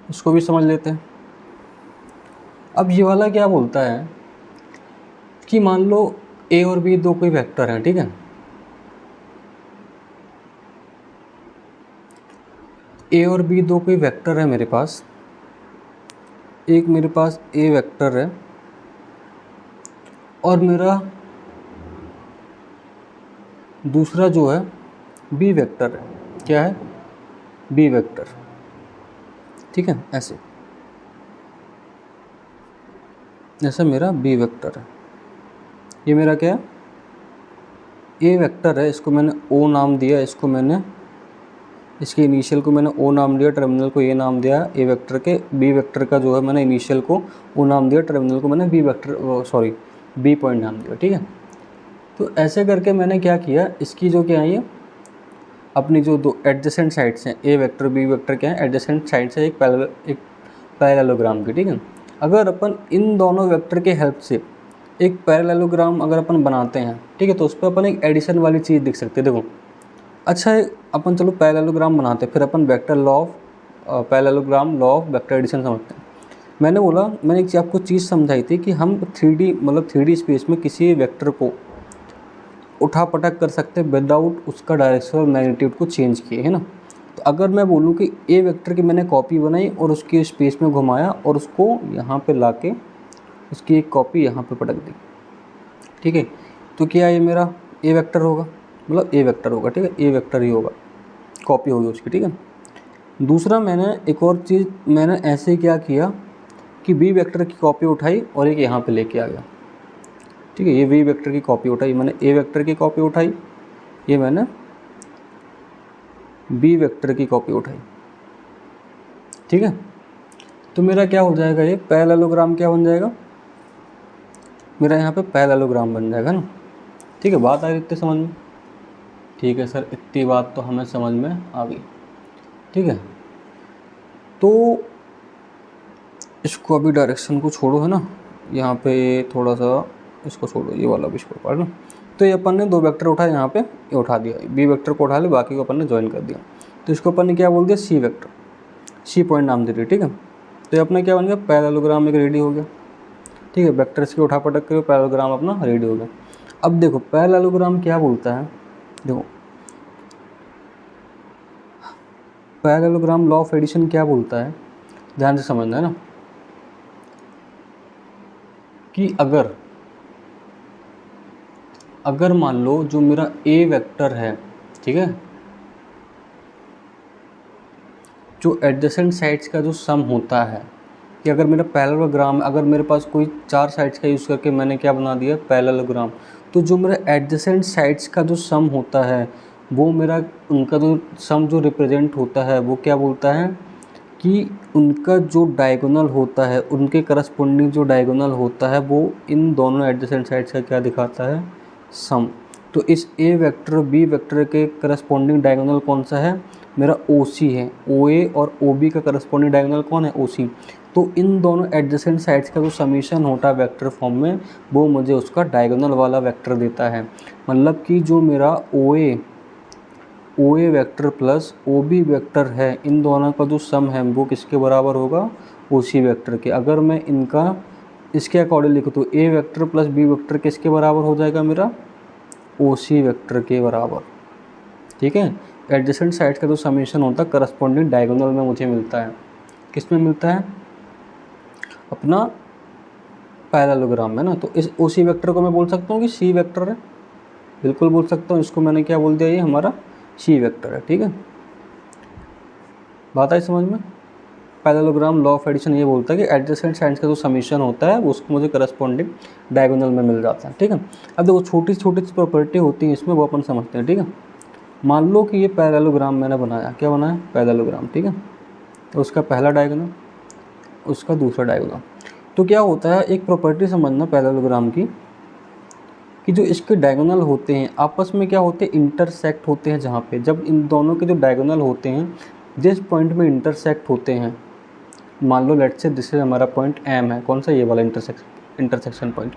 इसको भी समझ लेते हैं। अब ये वाला क्या बोलता है कि मान लो ए और बी दो कोई वेक्टर हैं, ठीक है। ए और बी दो कोई वेक्टर है मेरे पास, एक मेरे पास ए वेक्टर है और मेरा दूसरा जो है बी वेक्टर है। क्या है, बी वेक्टर। ठीक है, ऐसे ऐसा मेरा बी वेक्टर है, ये मेरा क्या है, ए वेक्टर है, इसको मैंने ओ नाम दिया, इसको मैंने इसके इनिशियल को मैंने ओ नाम दिया, टर्मिनल को ए नाम दिया। ए वेक्टर के बी वेक्टर का जो है मैंने इनिशियल को ओ नाम दिया, टर्मिनल को मैंने बी पॉइंट नाम दिया। ठीक है, तो ऐसे करके मैंने क्या किया, इसकी जो क्या है ये अपनी जो दो एडजेसेंट साइड्स हैं, ए वेक्टर बी वेक्टर क्या है, एडजेसेंट साइड्स है एक पैरेललोग्राम की। ठीक है, अगर अपन इन दोनों वेक्टर के हेल्प से एक पैरेललोग्राम अगर अपन बनाते हैं, ठीक है, तो उस पर अपन एक एडिशन वाली चीज़ देख सकते हैं। देखो अच्छा है, अपन चलो पैरेललोग्राम बनाते हैं, फिर अपन vector law of parallelogram law of vector addition समझते हैं। मैंने एक आपको चीज़ समझाई थी कि हम 3D मतलब 3D स्पेस में किसी वेक्टर को उठा पटक कर सकते हैं विदाउट उसका डायरेक्शन और मैग्नीट्यूड को चेंज किए, है ना। तो अगर मैं बोलूँ कि ए वेक्टर की मैंने कॉपी बनाई और उसकी स्पेस में घुमाया और उसको यहाँ पे लाके उसकी एक कॉपी यहाँ पे पटक दी, ठीक है, तो क्या ये मेरा ए वेक्टर होगा, मतलब ए वेक्टर होगा। ठीक है, ए वेक्टर ही होगा, कॉपी होगी उसकी। ठीक है, दूसरा मैंने एक और चीज़ मैंने ऐसे क्या किया कि बी वेक्टर की कॉपी उठाई और एक यहाँ पे लेके आ गया। ठीक है, ये बी वेक्टर की कॉपी उठाई, मैंने ए वेक्टर की कॉपी उठाई, ये मैंने बी वेक्टर की कॉपी उठाई। ठीक है, तो मेरा क्या हो जाएगा, ये पैरेललोग्राम क्या बन जाएगा, मेरा यहाँ पे पैरेललोग्राम बन जाएगा ना। ठीक है, बात आ रही इतनी समझ में? ठीक है सर, इतनी बात तो हमें समझ में आ गई। ठीक है, तो इसको अभी डायरेक्शन को छोड़ो है ना, यहाँ पे थोड़ा सा इसको छोड़ो, ये वाला भी इसको पढ़ लो। तो ये अपन ने 2 वेक्टर उठाए, यहाँ पे ये उठा दिया, बी वेक्टर को उठा ले, बाकी को अपन ने ज्वाइन कर दिया। तो इसको अपन ने क्या बोल दिया, सी वेक्टर, सी पॉइंट नाम दे दिया, ठीक है। तो ये अपना क्या बन गया, पैरेललोग्राम एक रेडी हो गया, ठीक है। वेक्टर्स की उठा पटक के पैरेललोग्राम अपना रेडी हो गया। अब देखो पैरेललोग्राम क्या बोलता है, देखो पैरेललोग्राम लॉ ऑफ एडिशन क्या बोलता है, ध्यान से समझना है ना, कि अगर मान लो जो मेरा ए वेक्टर है, ठीक है, जो एडजेसेंट साइड्स का जो सम होता है, कि अगर मेरा पैरेललोग्राम, अगर मेरे पास कोई 4 साइड्स का यूज़ करके मैंने क्या बना दिया, पैरेललोग्राम, तो जो मेरा एडजेसेंट साइड्स का जो सम होता है वो मेरा, उनका जो सम जो रिप्रेजेंट होता है वो क्या बोलता है, कि उनका जो डायगोनल होता है, उनके करस्पॉन्डिंग जो डायगोनल होता है वो इन दोनों एडजेसेंट साइड्स का क्या दिखाता है, सम। तो इस ए वेक्टर बी वेक्टर के करस्पॉन्डिंग डायगोनल कौन सा है, मेरा ओ सी है। ओ ए और ओ बी का करस्पॉन्डिंग डायगोनल कौन है, ओ सी। तो इन दोनों एडजेसेंट साइड्स का जो समीशन होता है वेक्टर फॉर्म में, वो मुझे उसका डायगोनल वाला वेक्टर देता है। मतलब कि जो मेरा O A vector plus O B vector है, इन दोनों का जो सम है वो किसके बराबर होगा, ओ सी वेक्टर के। अगर मैं इनका इसके अकॉर्डिंग लिखूँ तो ए वेक्टर प्लस बी वेक्टर किसके बराबर हो जाएगा, मेरा ओ सी वेक्टर के बराबर, ठीक है। एडजेसेंट साइड का जो समीशन होता है करस्पॉन्डिंग डायगोनल में मुझे मिलता है, किस में मिलता है, अपना पैरेललोग्राम में ना। तो इस ओ सी वेक्टर को मैं बोल सकता हूँ कि सी वेक्टर है, बिल्कुल बोल सकता हूँ। इसको मैंने क्या बोल दिया, ये हमारा सी वेक्टर है, ठीक है। बात आई समझ में। पैरेललोग्राम लॉ ऑफ एडिशन ये बोलता है कि एडजेसेंट साइड्स का जो समीशन होता है वो उसको मुझे करस्पॉन्डिंग डायगोनल में मिल जाता है, ठीक है। अब देखो छोटी छोटी प्रॉपर्टी होती है इसमें, वो अपन समझते हैं, ठीक है। मान लो कि ये पैरेललोग्राम मैंने बनाया, क्या बनाया, पैरेललोग्राम, ठीक है। तो उसका पहला डायगोनल, उसका दूसरा डायगोनल। तो क्या होता है, एक प्रॉपर्टी समझना पैरेललोग्राम की, कि जो इसके डायगोनल होते हैं आपस में क्या होते हैं, इंटरसेक्ट होते हैं। जहाँ पे जब इन दोनों के जो डायगोनल होते हैं जिस पॉइंट में इंटरसेक्ट होते हैं, मान लो लेट्स से दिस इज हमारा पॉइंट एम है, कौन सा, ये वाला इंटरसेक्शन पॉइंट।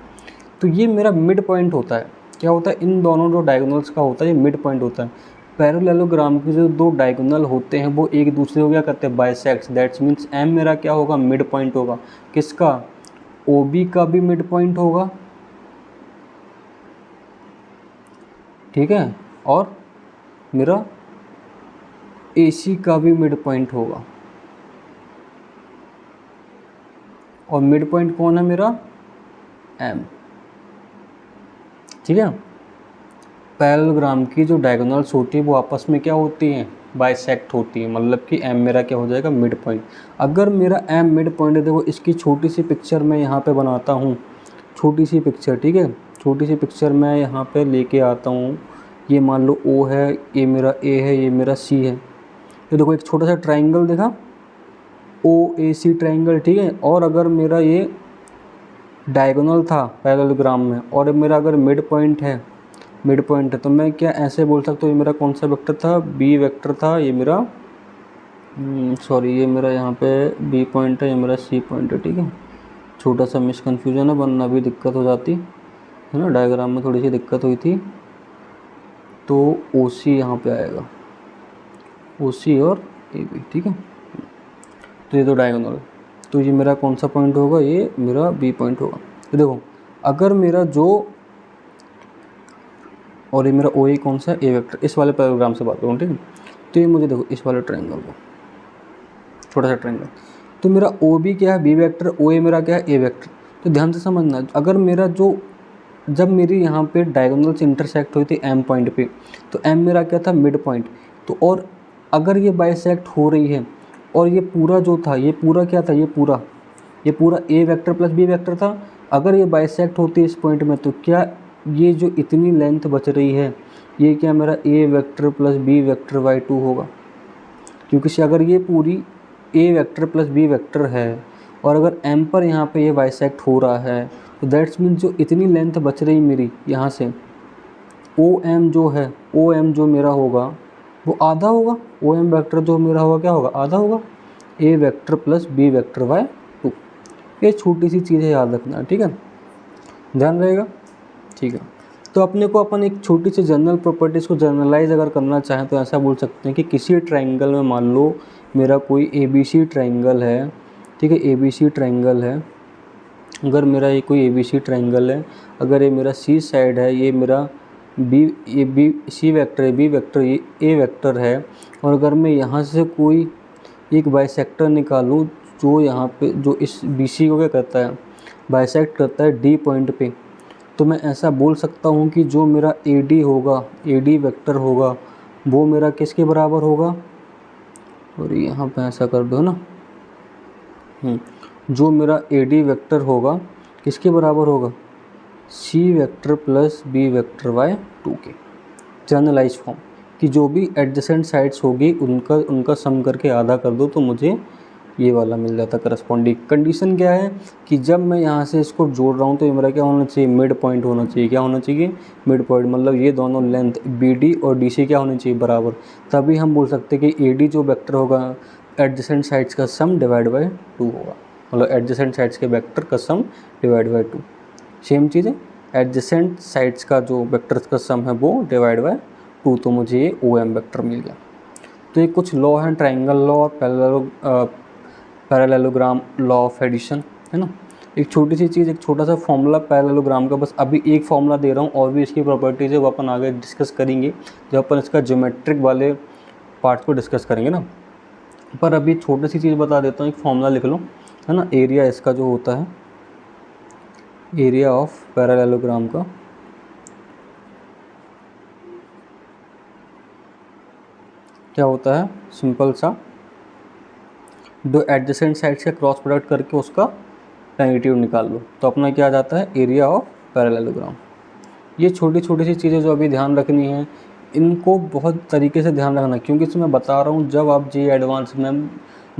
तो ये मेरा मिड पॉइंट होता है। क्या होता है, इन दोनों जो डायगोनल्स का होता है ये मिड पॉइंट होता है। पैरेललोग्राम के जो 2 डायगोनल होते हैं वो एक दूसरे को क्या करते हैं, बाइसेक्ट्स। दैट्स मीन्स एम मेरा क्या होगा, मिड पॉइंट होगा। किसका, ओ बी का भी मिड पॉइंट होगा, ठीक है, और मेरा ए सी का भी मिड पॉइंट होगा। और मिड पॉइंट कौन है, मेरा एम, ठीक है। पैरेललोग्राम की जो डायगोनल्स होती है वो आपस में क्या होती हैं, बाइसेक्ट होती है। मतलब कि एम मेरा क्या हो जाएगा, मिड पॉइंट। अगर मेरा एम मिड पॉइंट है, देखो इसकी छोटी सी पिक्चर मैं यहाँ पे बनाता हूँ, छोटी सी पिक्चर, ठीक है। छोटी सी पिक्चर मैं यहाँ पे लेके आता हूँ। ये मान लो ओ है, ये मेरा ए है, ये मेरा सी है। तो देखो एक छोटा सा ट्राइंगल देखा, ओ ए सी ट्राइंगल, ठीक है। और अगर मेरा ये डायगोनल था पैरेललोग्राम में, और मेरा अगर मिड पॉइंट है, तो मैं क्या ऐसे बोल सकता हूँ, ये मेरा कौन सा वेक्टर था, बी वेक्टर था। ये मेरा सॉरी, ये मेरा यहाँ पे बी पॉइंट है, ये मेरा सी पॉइंट है, ठीक है। छोटा सा मिस कन्फ्यूजन है, वरना भी दिक्कत हो जाती है ना, डायग्राम में थोड़ी सी दिक्कत हुई थी। तो ओ सी यहाँ पे आएगा, ओ सी और ए बी, ठीक है। तो ये तो डायगोनल, तो ये मेरा कौन सा पॉइंट होगा, ये मेरा बी पॉइंट होगा। तो देखो अगर मेरा जो, और ये मेरा ओ ए कौन सा, ए वेक्टर, इस वाले पैराग्राम से बात करूँ, ठीक है। तो ये मुझे देखो इस वाले ट्रायंगल को, छोटा सा ट्रायंगल, तो मेरा ओ बी क्या है, बी वेक्टर, ओ ए मेरा क्या है, ए वेक्टर। तो ध्यान से समझना, अगर मेरा जो, जब मेरी यहाँ पे डायगोनल्स इंटरसेक्ट हुई थी एम पॉइंट पे, तो एम मेरा क्या था, मिड पॉइंट। तो और अगर ये बाइसेक्ट हो रही है, और ये पूरा जो था, ये पूरा क्या था, ये पूरा ए वेक्टर प्लस बी वेक्टर था। अगर ये बाइसेक्ट होती है इस पॉइंट में, तो क्या ये जो इतनी लेंथ बच रही है, ये क्या मेरा A vector plus B vector by 2 होगा। क्योंकि से अगर ये पूरी A vector plus B vector है, और अगर एम पर यहाँ पे ये बाइसेक्ट हो रहा है, तो दैट्स मीन्स जो इतनी लेंथ बच रही मेरी यहाँ से, ओ एम जो है, ओ एम जो मेरा होगा वो आधा होगा। ओ एम वेक्टर जो मेरा होगा क्या होगा, आधा होगा, A vector plus B vector by 2। ये छोटी सी चीज़ है, याद रखना, ठीक है, ध्यान रहेगा, ठीक है। तो अपने को अपन एक छोटी सी जनरल प्रॉपर्टीज़ को जनरलाइज अगर करना चाहें तो ऐसा बोल सकते हैं कि किसी ट्रायंगल में मान लो मेरा कोई ABC ट्रायंगल है, ठीक है, ABC ट्रायंगल है। अगर मेरा ये कोई ABC ट्रायंगल है, अगर ये मेरा C साइड है, ये मेरा C वेक्टर है, B वेक्टर, ये A वेक्टर है, और अगर मैं यहाँ से कोई एक बाइसेक्टर निकालूँ जो यहाँ पे जो इस BC को क्या करता है, बाइसेक्ट करता है D पॉइंट पे, तो मैं ऐसा बोल सकता हूँ कि जो मेरा AD होगा, AD वेक्टर होगा, वो मेरा किसके बराबर होगा, और यहाँ पे ऐसा कर दो ना, जो मेरा AD वेक्टर होगा किसके बराबर होगा, C vector plus B vector by 2 के जनरलाइज फॉर्म, कि जो भी एडजेसेंट साइड्स होगी उनका सम करके आधा कर दो तो मुझे ये वाला मिल जाता करस्पॉन्डिंग। कंडीशन क्या है कि जब मैं यहाँ से इसको जोड़ रहा हूँ तो ये मेरा क्या होना चाहिए, मिड पॉइंट होना चाहिए। क्या होना चाहिए, मिड पॉइंट, मतलब ये दोनों लेंथ BD और DC क्या होनी चाहिए, बराबर। तभी हम बोल सकते हैं कि AD जो वेक्टर होगा एडजेसेंट साइड्स का सम डिवाइड बाय 2 होगा, मतलब एडजेसेंट साइड्स के वेक्टर का सम डिवाइड बाय 2। सेम चीज़ है, एडजेसेंट साइड्स का जो वेक्टर्स का सम है वो डिवाइड बाय 2, तो मुझे ये OM वेक्टर मिल गया। तो ये कुछ लॉ हैं, ट्रायंगल लॉ और पैरेललोग्राम लॉ ऑफ एडिशन, है ना। एक छोटी सी चीज़, एक छोटा सा फॉर्मूला पैरेललोग्राम का, बस अभी एक फॉर्मूला दे रहा हूँ, और भी इसकी प्रॉपर्टीज़ है वो अपन आगे डिस्कस करेंगे जब अपन इसका ज्योमेट्रिक वाले पार्ट को डिस्कस करेंगे ना। पर अभी छोटी सी चीज़ बता देता हूँ, एक फॉर्मूला लिख लो, है ना। एरिया इसका जो होता है, एरिया ऑफ पैरेललोग्राम का क्या होता है, सिंपल सा, दो एडजेसेंट साइड्स का क्रॉस प्रोडक्ट करके उसका नेगेटिव निकाल लो, तो अपना क्या आ जाता है, एरिया ऑफ पैरेललोग्राम। ये छोटी छोटी सी चीज़ें जो अभी ध्यान रखनी है, इनको बहुत तरीके से ध्यान रखना, क्योंकि इसमें बता रहा हूँ जब आप JEE एडवांस में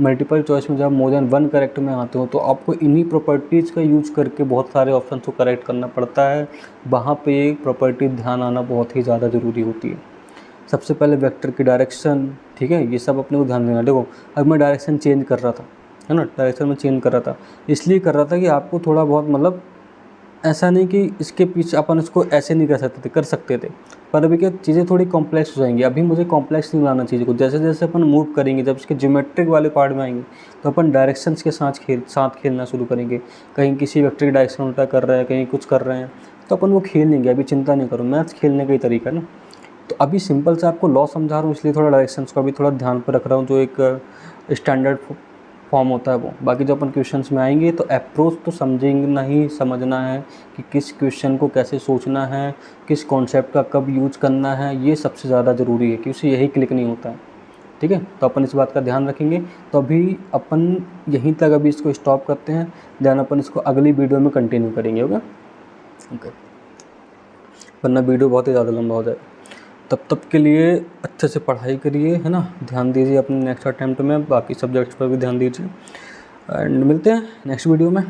मल्टीपल चॉइस में जब मोर देन 1 करेक्ट में आते हो तो आपको इन्हीं प्रॉपर्टीज़ का यूज करके बहुत सारे ऑप्शन को करेक्ट करना पड़ता है। वहाँ पे प्रॉपर्टी ध्यान आना बहुत ही ज़्यादा ज़रूरी होती है। सबसे पहले वेक्टर की डायरेक्शन, ठीक है, ये सब अपने को ध्यान देना। देखो अब मैं डायरेक्शन चेंज कर रहा था, है ना, डायरेक्शन में चेंज कर रहा था, इसलिए कर रहा था कि आपको थोड़ा बहुत, मतलब ऐसा नहीं कि इसके पीछे अपन इसको ऐसे नहीं कर सकते थे, पर अभी क्या चीज़ें थोड़ी कॉम्प्लेक्स हो जाएंगी। अभी मुझे कॉम्प्लेक्स नहीं बनाना चीज़ को, जैसे जैसे अपन मूव करेंगे, जब इसके ज्योमेट्रिक वाले पार्ट में आएंगे तो अपन डायरेक्शंस के साथ खेलना शुरू करेंगे। कहीं किसी वेक्टर की डायरेक्शन उल्टा कर रहे हैं, कहीं कुछ कर रहे हैं, तो अपन वो खेल लेंगे। अभी चिंता नहीं करो, मैथ्स खेलने का ही तरीका है ना। तो अभी सिंपल से आपको लॉ समझा रहा हूँ, इसलिए थोड़ा डायरेक्शंस को अभी थोड़ा ध्यान पर रख रहा हूँ, जो एक स्टैंडर्ड फॉर्म होता है वो। बाकी जब अपन क्वेश्चंस में आएंगे तो अप्रोच तो समझना ही समझना है कि किस क्वेश्चन को कैसे सोचना है, किस कॉन्सेप्ट का कब यूज करना है, ये सबसे ज़्यादा ज़रूरी है, क्योंकि यही क्लिक नहीं होता है, ठीक है। तो अपन इस बात का ध्यान रखेंगे। तो अभी अपन यहीं तक अभी इसको स्टॉप करते हैं, ध्यान अपन इसको अगली वीडियो में कंटिन्यू करेंगे, ओके, वरना वीडियो बहुत ही ज़्यादा लंबा हो जाए। तब के लिए अच्छे से पढ़ाई करिए, है ना, ध्यान दीजिए अपने नेक्स्ट अटेम्प्ट में, बाकी सब्जेक्ट्स पर भी ध्यान दीजिए, एंड मिलते हैं नेक्स्ट वीडियो में।